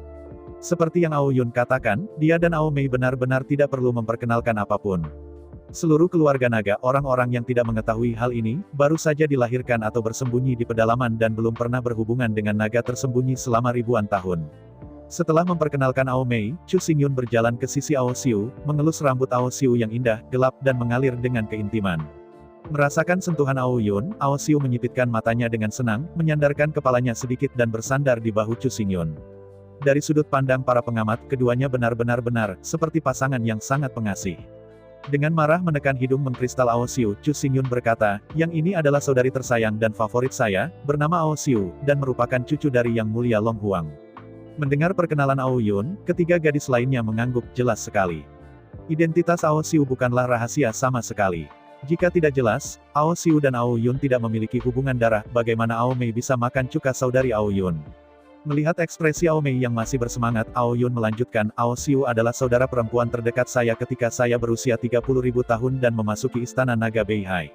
Seperti yang Ao Yun katakan, dia dan Ao Mei benar-benar tidak perlu memperkenalkan apapun. Seluruh keluarga naga, orang-orang yang tidak mengetahui hal ini, baru saja dilahirkan atau bersembunyi di pedalaman dan belum pernah berhubungan dengan naga tersembunyi selama ribuan tahun. Setelah memperkenalkan Ao Mei, Chu Xingyun berjalan ke sisi Ao Xiu, mengelus rambut Ao Xiu yang indah, gelap, dan mengalir dengan keintiman. Merasakan sentuhan Ao Yun, Ao Xiu menyipitkan matanya dengan senang, menyandarkan kepalanya sedikit dan bersandar di bahu Chu Xingyun. Dari sudut pandang para pengamat, keduanya benar-benar seperti pasangan yang sangat pengasih. Dengan marah menekan hidung mengkristal Ao Xiu, Chu Xingyun berkata, "Yang ini adalah saudari tersayang dan favorit saya, bernama Ao Xiu, dan merupakan cucu dari Yang Mulia Long Huang." Mendengar perkenalan Ao Yun, ketiga gadis lainnya mengangguk, jelas sekali. Identitas Ao Xiu bukanlah rahasia sama sekali. Jika tidak jelas, Ao Xiu dan Ao Yun tidak memiliki hubungan darah, bagaimana Ao Mei bisa makan cuka saudari Ao Yun? Melihat ekspresi Ao Mei yang masih bersemangat, Ao Yun melanjutkan, "Ao Xiu adalah saudara perempuan terdekat saya ketika saya berusia 30.000 tahun dan memasuki Istana Naga Beihai."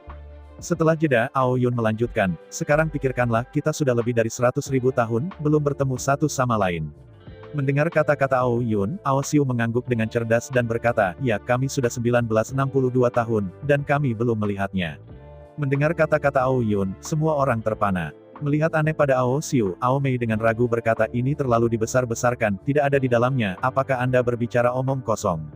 Setelah jeda, Ao Yun melanjutkan, "Sekarang pikirkanlah, kita sudah lebih dari 100.000 tahun, belum bertemu satu sama lain. Mendengar kata-kata Ao Yun, Ao Siu mengangguk dengan cerdas dan berkata, ya kami sudah 1962 tahun, dan kami belum melihatnya. Mendengar kata-kata Ao Yun, semua orang terpana. Melihat aneh pada Ao Siu, Ao Mei dengan ragu berkata, ini terlalu dibesar-besarkan, tidak ada di dalamnya, apakah Anda berbicara omong kosong?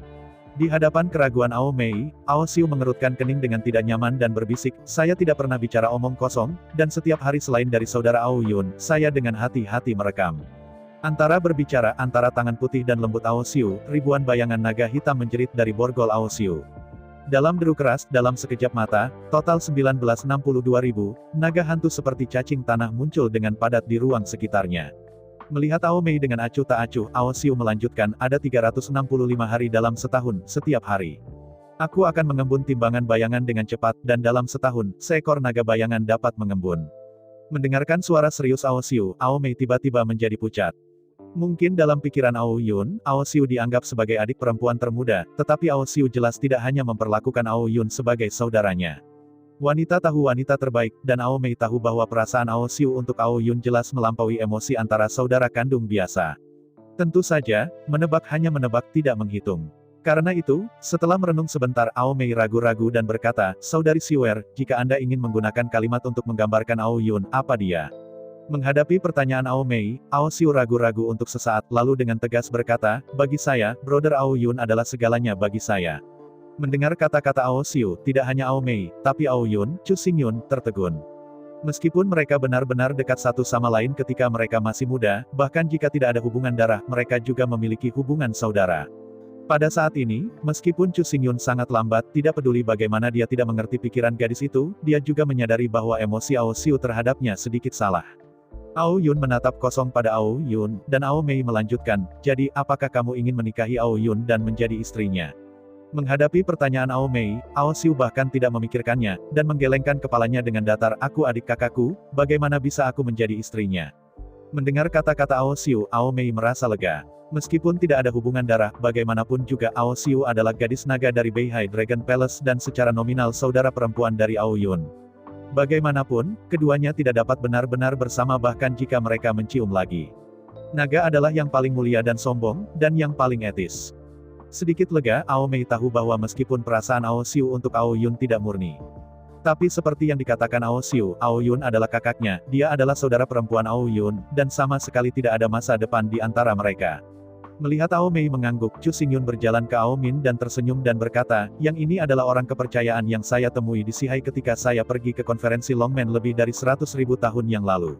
Di hadapan keraguan Ao Mei, Ao Siu mengerutkan kening dengan tidak nyaman dan berbisik, saya tidak pernah bicara omong kosong, dan setiap hari selain dari saudara Ao Yun, saya dengan hati-hati merekam. Antara berbicara, antara tangan putih dan lembut Ao Siu, ribuan bayangan naga hitam menjerit dari borgol Ao Siu. Dalam deru keras, dalam sekejap mata, total 1962.000, naga hantu seperti cacing tanah muncul dengan padat di ruang sekitarnya. Melihat Ao Mei dengan acuh tak acuh, Ao Siu melanjutkan, ada 365 hari dalam setahun, setiap hari. Aku akan mengembun timbangan bayangan dengan cepat, dan dalam setahun, seekor naga bayangan dapat mengembun. Mendengarkan suara serius Ao Siu, Ao Mei tiba-tiba menjadi pucat. Mungkin dalam pikiran Ao Yun, Ao Siu dianggap sebagai adik perempuan termuda, tetapi Ao Siu jelas tidak hanya memperlakukan Ao Yun sebagai saudaranya. Wanita tahu wanita terbaik, dan Ao Mei tahu bahwa perasaan Ao Siu untuk Ao Yun jelas melampaui emosi antara saudara kandung biasa. Tentu saja, menebak hanya menebak tidak menghitung. Karena itu, setelah merenung sebentar Ao Mei ragu-ragu dan berkata, Saudari Siuer, jika Anda ingin menggunakan kalimat untuk menggambarkan Ao Yun, apa dia? Menghadapi pertanyaan Ao Mei, Ao Siu ragu-ragu untuk sesaat, lalu dengan tegas berkata, bagi saya, Brother Ao Yun adalah segalanya bagi saya. Mendengar kata-kata Ao Siu, tidak hanya Ao Mei, tapi Ao Yun, Chu Xingyun, tertegun. Meskipun mereka benar-benar dekat satu sama lain ketika mereka masih muda, bahkan jika tidak ada hubungan darah, mereka juga memiliki hubungan saudara. Pada saat ini, meskipun Chu Xingyun sangat lambat, tidak peduli bagaimana dia tidak mengerti pikiran gadis itu, dia juga menyadari bahwa emosi Ao Siu terhadapnya sedikit salah. Ao Yun menatap kosong pada Ao Yun, dan Ao Mei melanjutkan, jadi, apakah kamu ingin menikahi Ao Yun dan menjadi istrinya? Menghadapi pertanyaan Ao Mei, Ao Siu bahkan tidak memikirkannya, dan menggelengkan kepalanya dengan datar, aku adik kakakku, bagaimana bisa aku menjadi istrinya? Mendengar kata-kata Ao Siu, Ao Mei merasa lega. Meskipun tidak ada hubungan darah, bagaimanapun juga Ao Siu adalah gadis naga dari Beihai Dragon Palace dan secara nominal saudara perempuan dari Ao Yun. Bagaimanapun, keduanya tidak dapat benar-benar bersama bahkan jika mereka mencium lagi. Naga adalah yang paling mulia dan sombong, dan yang paling etis. Sedikit lega, Ao Mei tahu bahwa meskipun perasaan Ao Siu untuk Ao Yun tidak murni. Tapi seperti yang dikatakan Ao Siu, Ao Yun adalah kakaknya, dia adalah saudara perempuan Ao Yun, dan sama sekali tidak ada masa depan di antara mereka. Melihat Ao Mei mengangguk, Chu Xingyun berjalan ke Ao Min dan tersenyum dan berkata, yang ini adalah orang kepercayaan yang saya temui di Sihai ketika saya pergi ke konferensi Longmen lebih dari 100.000 tahun yang lalu.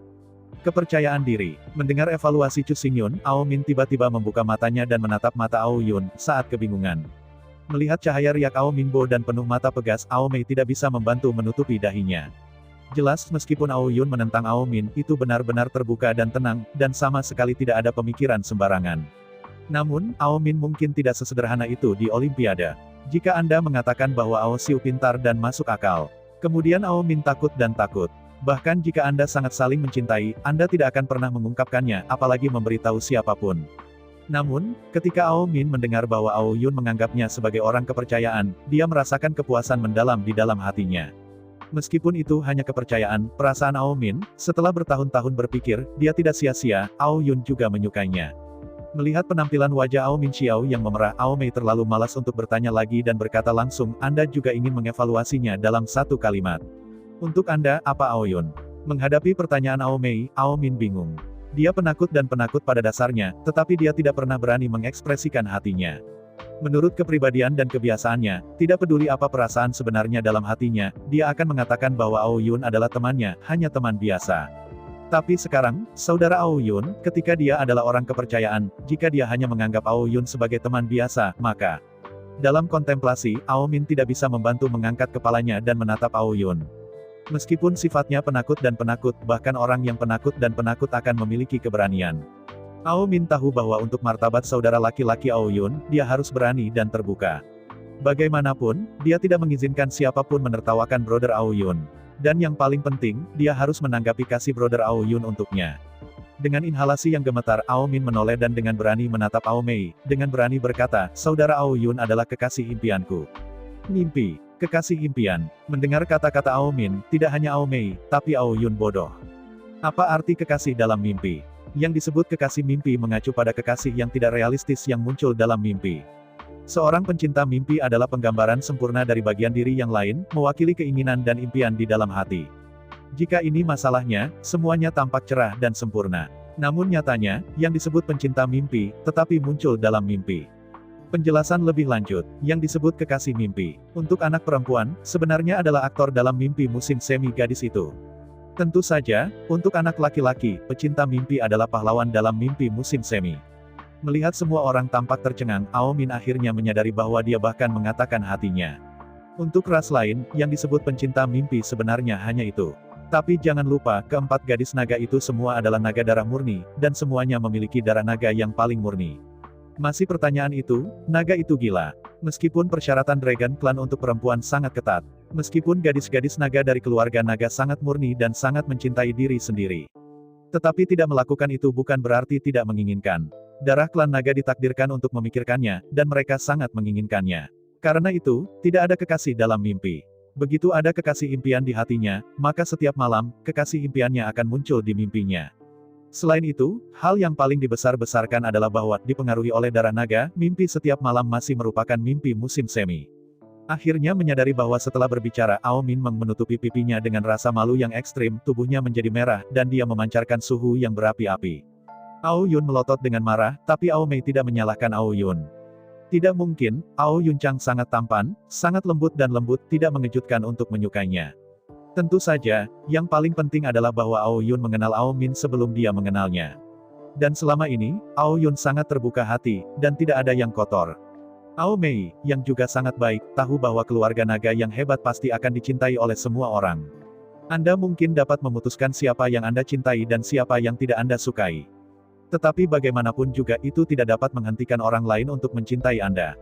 Kepercayaan diri. Mendengar evaluasi Chu Xingyun, Ao Min tiba-tiba membuka matanya dan menatap mata Ao Yun, saat kebingungan. Melihat cahaya riak Ao Minbo dan penuh mata pegas, Ao Mei tidak bisa membantu menutupi dahinya. Jelas, meskipun Ao Yun menentang Ao Min, itu benar-benar terbuka dan tenang, dan sama sekali tidak ada pemikiran sembarangan. Namun, Ao Min mungkin tidak sesederhana itu di Olimpiade. Jika Anda mengatakan bahwa Ao Siu pintar dan masuk akal, kemudian Ao Min takut dan takut. Bahkan jika Anda sangat saling mencintai, Anda tidak akan pernah mengungkapkannya, apalagi memberitahu siapapun. Namun, ketika Ao Min mendengar bahwa Ao Yun menganggapnya sebagai orang kepercayaan, dia merasakan kepuasan mendalam di dalam hatinya. Meskipun itu hanya kepercayaan, perasaan Ao Min, setelah bertahun-tahun berpikir, dia tidak sia-sia, Ao Yun juga menyukainya. Melihat penampilan wajah Ao Min Xiao yang memerah, Ao Mei terlalu malas untuk bertanya lagi dan berkata langsung, Anda juga ingin mengevaluasinya dalam satu kalimat. Untuk Anda, apa Ao Yun? Menghadapi pertanyaan Ao Mei, Ao Min bingung. Dia penakut dan penakut pada dasarnya, tetapi dia tidak pernah berani mengekspresikan hatinya. Menurut kepribadian dan kebiasaannya, tidak peduli apa perasaan sebenarnya dalam hatinya, dia akan mengatakan bahwa Ao Yun adalah temannya, hanya teman biasa. Tapi sekarang, saudara Ao Yun, ketika dia adalah orang kepercayaan, jika dia hanya menganggap Ao Yun sebagai teman biasa, maka dalam kontemplasi, Ao Min tidak bisa membantu mengangkat kepalanya dan menatap Ao Yun. Meskipun sifatnya penakut dan penakut, bahkan orang yang penakut dan penakut akan memiliki keberanian. Ao Min tahu bahwa untuk martabat saudara laki-laki Ao Yun, dia harus berani dan terbuka. Bagaimanapun, dia tidak mengizinkan siapapun menertawakan Brother Ao Yun. Dan yang paling penting, dia harus menanggapi kasih Brother Ao Yun untuknya. Dengan inhalasi yang gemetar, Ao Min menoleh dan dengan berani menatap Ao Mei, dengan berani berkata, saudara Ao Yun adalah kekasih impianku. Mimpi, kekasih impian. Mendengar kata-kata Ao Min, tidak hanya Ao Mei, tapi Ao Yun bodoh. Apa arti kekasih dalam mimpi? Yang disebut kekasih mimpi mengacu pada kekasih yang tidak realistis yang muncul dalam mimpi. Seorang pencinta mimpi adalah penggambaran sempurna dari bagian diri yang lain, mewakili keinginan dan impian di dalam hati. Jika ini masalahnya, semuanya tampak cerah dan sempurna. Namun nyatanya, yang disebut pencinta mimpi, tetapi muncul dalam mimpi. Penjelasan lebih lanjut, yang disebut kekasih mimpi, untuk anak perempuan, sebenarnya adalah aktor dalam mimpi musim semi gadis itu. Tentu saja, untuk anak laki-laki, pecinta mimpi adalah pahlawan dalam mimpi musim semi. Melihat semua orang tampak tercengang, Ao Min akhirnya menyadari bahwa dia bahkan mengatakan hatinya. Untuk ras lain, yang disebut pencinta mimpi sebenarnya hanya itu. Tapi jangan lupa, keempat gadis naga itu semua adalah naga darah murni, dan semuanya memiliki darah naga yang paling murni. Masih pertanyaan itu, naga itu gila. Meskipun persyaratan Dragon Clan untuk perempuan sangat ketat, meskipun gadis-gadis naga dari keluarga naga sangat murni dan sangat mencintai diri sendiri. Tetapi tidak melakukan itu bukan berarti tidak menginginkan. Darah klan naga ditakdirkan untuk memikirkannya, dan mereka sangat menginginkannya. Karena itu, tidak ada kekasih dalam mimpi. Begitu ada kekasih impian di hatinya, maka setiap malam, kekasih impiannya akan muncul di mimpinya. Selain itu, hal yang paling dibesar-besarkan adalah bahwa, dipengaruhi oleh darah naga, mimpi setiap malam masih merupakan mimpi musim semi. Akhirnya menyadari bahwa setelah berbicara, Ao Min menutupi pipinya dengan rasa malu yang ekstrim, tubuhnya menjadi merah, dan dia memancarkan suhu yang berapi-api. Ao Yun melotot dengan marah, tapi Ao Mei tidak menyalahkan Ao Yun. Tidak mungkin, Ao Yun Chang sangat tampan, sangat lembut dan lembut, tidak mengejutkan untuk menyukainya. Tentu saja, yang paling penting adalah bahwa Ao Yun mengenal Ao Min sebelum dia mengenalnya. Dan selama ini, Ao Yun sangat terbuka hati, dan tidak ada yang kotor. Ao Mei, yang juga sangat baik, tahu bahwa keluarga naga yang hebat pasti akan dicintai oleh semua orang. Anda mungkin dapat memutuskan siapa yang Anda cintai dan siapa yang tidak Anda sukai. Tetapi bagaimanapun juga itu tidak dapat menghentikan orang lain untuk mencintai Anda.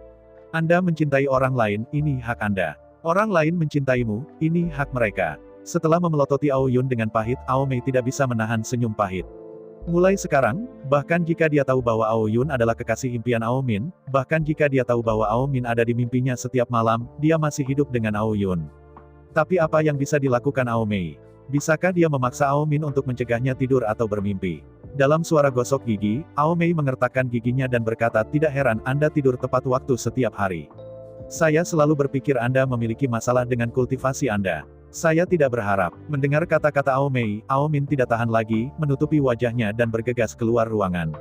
Anda mencintai orang lain, ini hak Anda. Orang lain mencintaimu, ini hak mereka. Setelah memelototi Ao Yun dengan pahit, Ao Mei tidak bisa menahan senyum pahit. Mulai sekarang, bahkan jika dia tahu bahwa Ao Yun adalah kekasih impian Ao Min, bahkan jika dia tahu bahwa Ao Min ada di mimpinya setiap malam, dia masih hidup dengan Ao Yun. Tapi apa yang bisa dilakukan Ao Mei? Bisakah dia memaksa Ao Min untuk mencegahnya tidur atau bermimpi? Dalam suara gosok gigi, Ao Mei mengertakkan giginya dan berkata, tidak heran Anda tidur tepat waktu setiap hari. Saya selalu berpikir Anda memiliki masalah dengan kultivasi Anda. Saya tidak berharap. Mendengar kata-kata Ao Mei, Ao Min tidak tahan lagi, menutupi wajahnya dan bergegas keluar ruangan.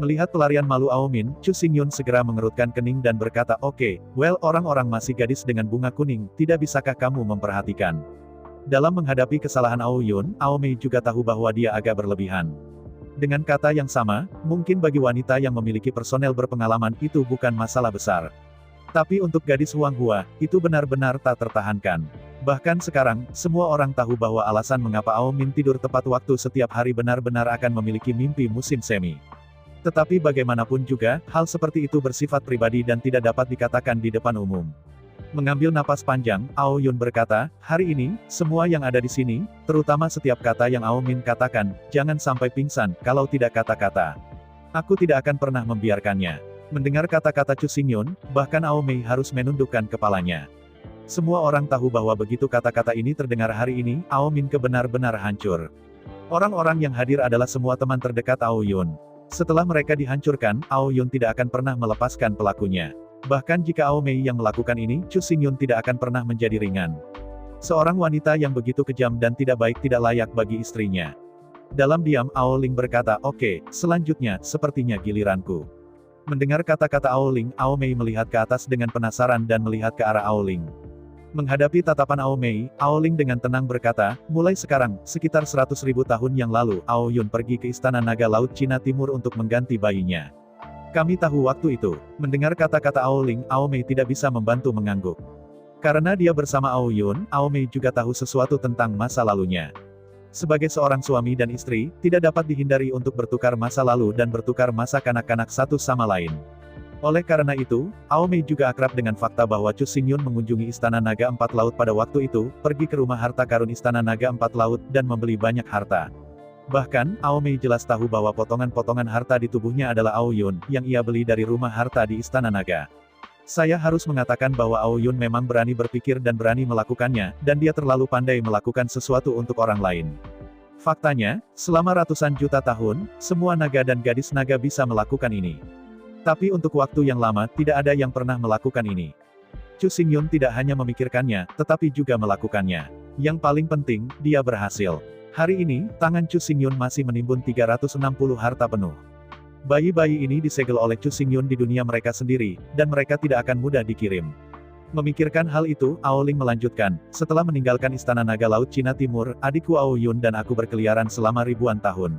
Melihat pelarian malu Ao Min, Chu Xingyun segera mengerutkan kening dan berkata, oke, well orang-orang masih gadis dengan bunga kuning, tidak bisakah kamu memperhatikan? Dalam menghadapi kesalahan Ao Yun, Ao Mei juga tahu bahwa dia agak berlebihan. Dengan kata yang sama, mungkin bagi wanita yang memiliki personel berpengalaman itu bukan masalah besar. Tapi untuk gadis Huanghua, itu benar-benar tak tertahankan. Bahkan sekarang, semua orang tahu bahwa alasan mengapa Ao Min tidur tepat waktu setiap hari benar-benar akan memiliki mimpi musim semi. Tetapi bagaimanapun juga, hal seperti itu bersifat pribadi dan tidak dapat dikatakan di depan umum. Mengambil napas panjang, Ao Yun berkata, hari ini, semua yang ada di sini, terutama setiap kata yang Ao Min katakan, jangan sampai pingsan, kalau tidak kata-kata. Aku tidak akan pernah membiarkannya. Mendengar kata-kata Chu Xingyun, bahkan Ao Mei harus menundukkan kepalanya. Semua orang tahu bahwa begitu kata-kata ini terdengar hari ini, Ao Min benar-benar hancur. Orang-orang yang hadir adalah semua teman terdekat Ao Yun. Setelah mereka dihancurkan, Ao Yun tidak akan pernah melepaskan pelakunya. Bahkan jika Ao Mei yang melakukan ini, Chu Xingyun tidak akan pernah menjadi ringan. Seorang wanita yang begitu kejam dan tidak baik tidak layak bagi istrinya. Dalam diam, Ao Ling berkata, oke, selanjutnya, sepertinya giliranku. Mendengar kata-kata Ao Ling, Ao Mei melihat ke atas dengan penasaran dan melihat ke arah Ao Ling. Menghadapi tatapan Ao Mei, Ao Ling dengan tenang berkata, mulai sekarang, sekitar 100.000 tahun yang lalu, Ao Yun pergi ke Istana Naga Laut Cina Timur untuk mengganti bayinya. Kami tahu waktu itu. Mendengar kata-kata Ao Ling, Ao Mei tidak bisa membantu mengangguk. Karena dia bersama Ao Yun, Ao Mei juga tahu sesuatu tentang masa lalunya. Sebagai seorang suami dan istri, tidak dapat dihindari untuk bertukar masa lalu dan bertukar masa kanak-kanak satu sama lain. Oleh karena itu, Ao Mei juga akrab dengan fakta bahwa Chu Xingyun mengunjungi Istana Naga Empat Laut pada waktu itu, pergi ke rumah harta karun Istana Naga Empat Laut, dan membeli banyak harta. Bahkan, Ao Mei jelas tahu bahwa potongan-potongan harta di tubuhnya adalah Ao Yun, yang ia beli dari rumah harta di Istana Naga. Saya harus mengatakan bahwa Ao Yun memang berani berpikir dan berani melakukannya, dan dia terlalu pandai melakukan sesuatu untuk orang lain. Faktanya, selama ratusan juta tahun, semua naga dan gadis naga bisa melakukan ini. Tapi untuk waktu yang lama, tidak ada yang pernah melakukan ini. Chu Xingyun tidak hanya memikirkannya, tetapi juga melakukannya. Yang paling penting, dia berhasil. Hari ini, tangan Chu Xingyun masih menimbun 360 harta penuh. Bayi-bayi ini disegel oleh Chu Xingyun di dunia mereka sendiri, dan mereka tidak akan mudah dikirim. Memikirkan hal itu, Aoling melanjutkan, setelah meninggalkan Istana Naga Laut Cina Timur, adikku Ao Yun dan aku berkeliaran selama ribuan tahun.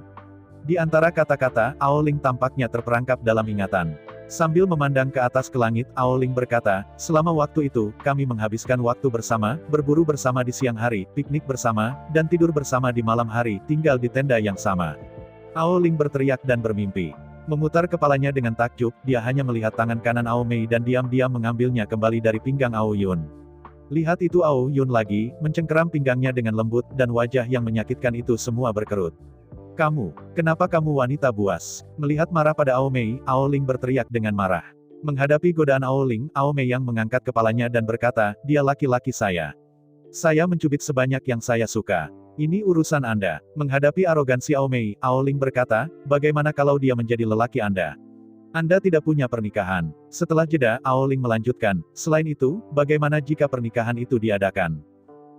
Di antara kata-kata, Aoling tampaknya terperangkap dalam ingatan. Sambil memandang ke atas ke langit, Aoling berkata, selama waktu itu, kami menghabiskan waktu bersama, berburu bersama di siang hari, piknik bersama, dan tidur bersama di malam hari, tinggal di tenda yang sama. Aoling berteriak dan bermimpi. Memutar kepalanya dengan takjub, dia hanya melihat tangan kanan Ao Mei dan diam-diam mengambilnya kembali dari pinggang Ao Yun. Lihat itu Ao Yun lagi, mencengkeram pinggangnya dengan lembut, dan wajah yang menyakitkan itu semua berkerut. Kenapa kamu wanita buas? Melihat marah pada Ao Mei, Aoling berteriak dengan marah. Menghadapi godaan Aoling, Ao Mei yang mengangkat kepalanya dan berkata, dia laki-laki saya. Saya mencubit sebanyak yang saya suka. Ini urusan Anda. Menghadapi arogansi Ao Mei, Aoling berkata, bagaimana kalau dia menjadi lelaki Anda? Anda tidak punya pernikahan. Setelah jeda, Aoling melanjutkan, selain itu, bagaimana jika pernikahan itu diadakan?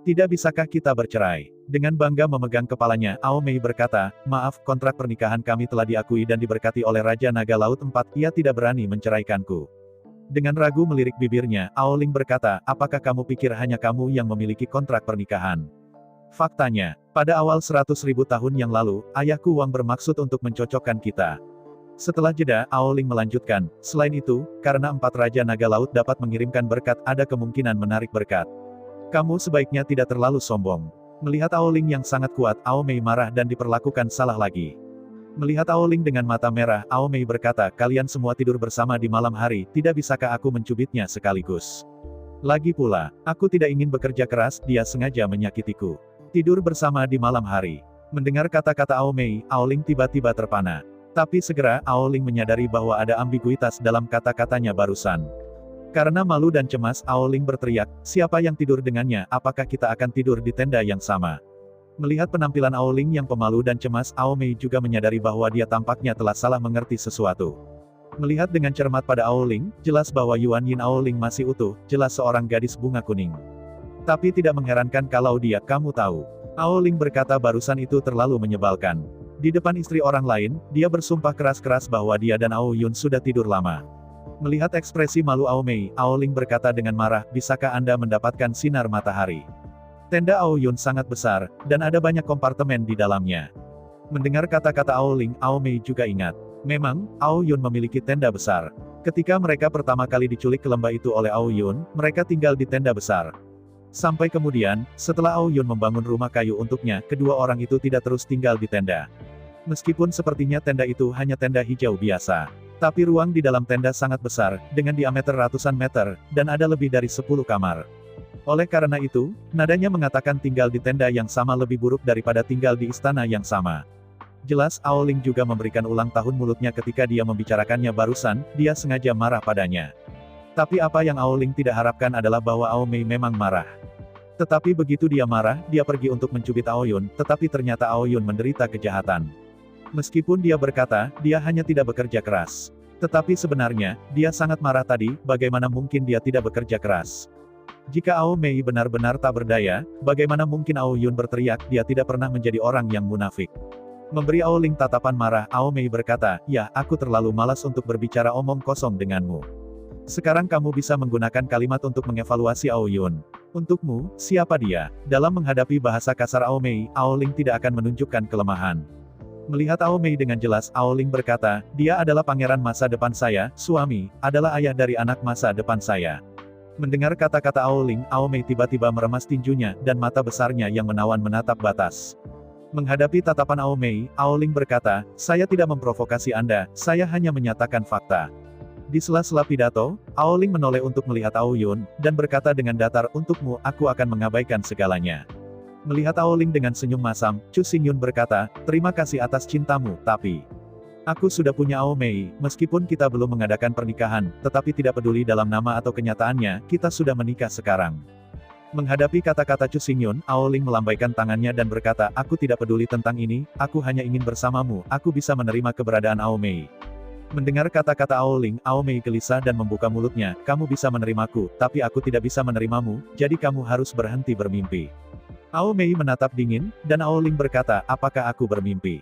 Tidak bisakah kita bercerai? Dengan bangga memegang kepalanya, Ao Mei berkata, maaf, kontrak pernikahan kami telah diakui dan diberkati oleh Raja Naga Laut 4, ia tidak berani menceraikanku. Dengan ragu melirik bibirnya, Aoling berkata, apakah kamu pikir hanya kamu yang memiliki kontrak pernikahan? Faktanya, pada awal 100.000 tahun yang lalu, ayahku Wang bermaksud untuk mencocokkan kita. Setelah jeda, Aoling melanjutkan, selain itu, karena 4 Raja Naga Laut dapat mengirimkan berkat, ada kemungkinan menarik berkat. Kamu sebaiknya tidak terlalu sombong. Melihat Aoling yang sangat kuat, Ao Mei marah dan diperlakukan salah lagi. Melihat Aoling dengan mata merah, Ao Mei berkata, kalian semua tidur bersama di malam hari, tidak bisakah aku mencubitnya sekaligus? Lagi pula, aku tidak ingin bekerja keras, dia sengaja menyakitiku. Tidur bersama di malam hari. Mendengar kata-kata Ao Mei, Aoling tiba-tiba terpana. Tapi segera, Aoling menyadari bahwa ada ambiguitas dalam kata-katanya barusan. Karena malu dan cemas, Aoling berteriak, siapa yang tidur dengannya, apakah kita akan tidur di tenda yang sama? Melihat penampilan Aoling yang pemalu dan cemas, Ao Mei juga menyadari bahwa dia tampaknya telah salah mengerti sesuatu. Melihat dengan cermat pada Aoling, jelas bahwa Yuan Yin Aoling masih utuh, jelas seorang gadis bunga kuning. Tapi tidak mengherankan kalau dia, kamu tahu. Aoling berkata barusan itu terlalu menyebalkan. Di depan istri orang lain, dia bersumpah keras-keras bahwa dia dan Ao Yun sudah tidur lama. Melihat ekspresi malu Ao Mei, Aoling berkata dengan marah, bisakah Anda mendapatkan sinar matahari? Tenda Ao Yun sangat besar, dan ada banyak kompartemen di dalamnya. Mendengar kata-kata Aoling, Ao Mei juga ingat. Memang, Ao Yun memiliki tenda besar. Ketika mereka pertama kali diculik ke lembah itu oleh Ao Yun, mereka tinggal di tenda besar. Sampai kemudian, setelah Ao Yun membangun rumah kayu untuknya, kedua orang itu tidak terus tinggal di tenda. Meskipun sepertinya tenda itu hanya tenda hijau biasa. Tapi ruang di dalam tenda sangat besar, dengan diameter ratusan meter, dan ada lebih dari 10 kamar. Oleh karena itu, nadanya mengatakan tinggal di tenda yang sama lebih buruk daripada tinggal di istana yang sama. Jelas Aoling juga memberikan ulang tahun mulutnya ketika dia membicarakannya barusan, dia sengaja marah padanya. Tapi apa yang Aoling tidak harapkan adalah bahwa Ao Mei memang marah. Tetapi begitu dia marah, dia pergi untuk mencubit Ao Yun, tetapi ternyata Ao Yun menderita kejahatan. Meskipun dia berkata, dia hanya tidak bekerja keras. Tetapi sebenarnya, dia sangat marah tadi, bagaimana mungkin dia tidak bekerja keras? Jika Ao Mei benar-benar tak berdaya, bagaimana mungkin Ao Yun berteriak, dia tidak pernah menjadi orang yang munafik. Memberi Aoling tatapan marah, Ao Mei berkata, ya, aku terlalu malas untuk berbicara omong kosong denganmu. Sekarang kamu bisa menggunakan kalimat untuk mengevaluasi Ao Yun. Untukmu, siapa dia? Dalam menghadapi bahasa kasar Ao Mei, Aoling tidak akan menunjukkan kelemahan. Melihat Ao Mei dengan jelas, Aoling berkata, dia adalah pangeran masa depan saya, suami, adalah ayah dari anak masa depan saya. Mendengar kata-kata Aoling, Ao Mei tiba-tiba meremas tinjunya, dan mata besarnya yang menawan menatap batas. Menghadapi tatapan Ao Mei, Aoling berkata, saya tidak memprovokasi Anda, saya hanya menyatakan fakta. Di sela-sela pidato, Aoling menoleh untuk melihat Ao Yun, dan berkata dengan datar, untukmu, aku akan mengabaikan segalanya. Melihat Aoling dengan senyum masam, Chu Xingyun berkata, terima kasih atas cintamu, tapi aku sudah punya Ao Mei, meskipun kita belum mengadakan pernikahan, tetapi tidak peduli dalam nama atau kenyataannya, kita sudah menikah sekarang. Menghadapi kata-kata Chu Xingyun, Aoling melambaikan tangannya dan berkata, aku tidak peduli tentang ini, aku hanya ingin bersamamu, aku bisa menerima keberadaan Ao Mei. Mendengar kata-kata Aoling, Ao Mei gelisah dan membuka mulutnya, kamu bisa menerimaku, tapi aku tidak bisa menerimamu, jadi kamu harus berhenti bermimpi. Ao Mei menatap dingin, dan Aoling berkata, apakah aku bermimpi?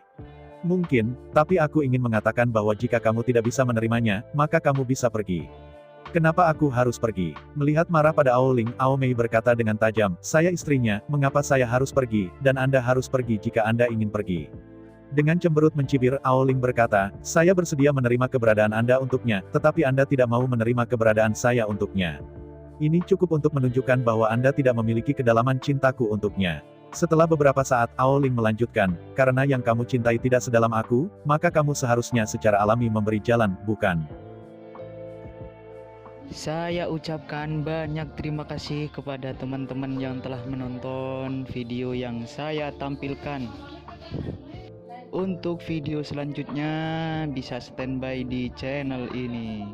Mungkin, tapi aku ingin mengatakan bahwa jika kamu tidak bisa menerimanya, maka kamu bisa pergi. Kenapa aku harus pergi? Melihat marah pada Aoling, Ao Mei berkata dengan tajam, saya istrinya, mengapa saya harus pergi, dan Anda harus pergi jika Anda ingin pergi. Dengan cemberut mencibir, Aoling berkata, saya bersedia menerima keberadaan Anda untuknya, tetapi Anda tidak mau menerima keberadaan saya untuknya. Ini cukup untuk menunjukkan bahwa Anda tidak memiliki kedalaman cintaku untuknya. Setelah beberapa saat, Aoling melanjutkan, karena yang kamu cintai tidak sedalam aku, maka kamu seharusnya secara alami memberi jalan, bukan?
Saya ucapkan banyak terima kasih kepada teman-teman yang telah menonton video yang saya tampilkan. Untuk video selanjutnya bisa standby di channel ini.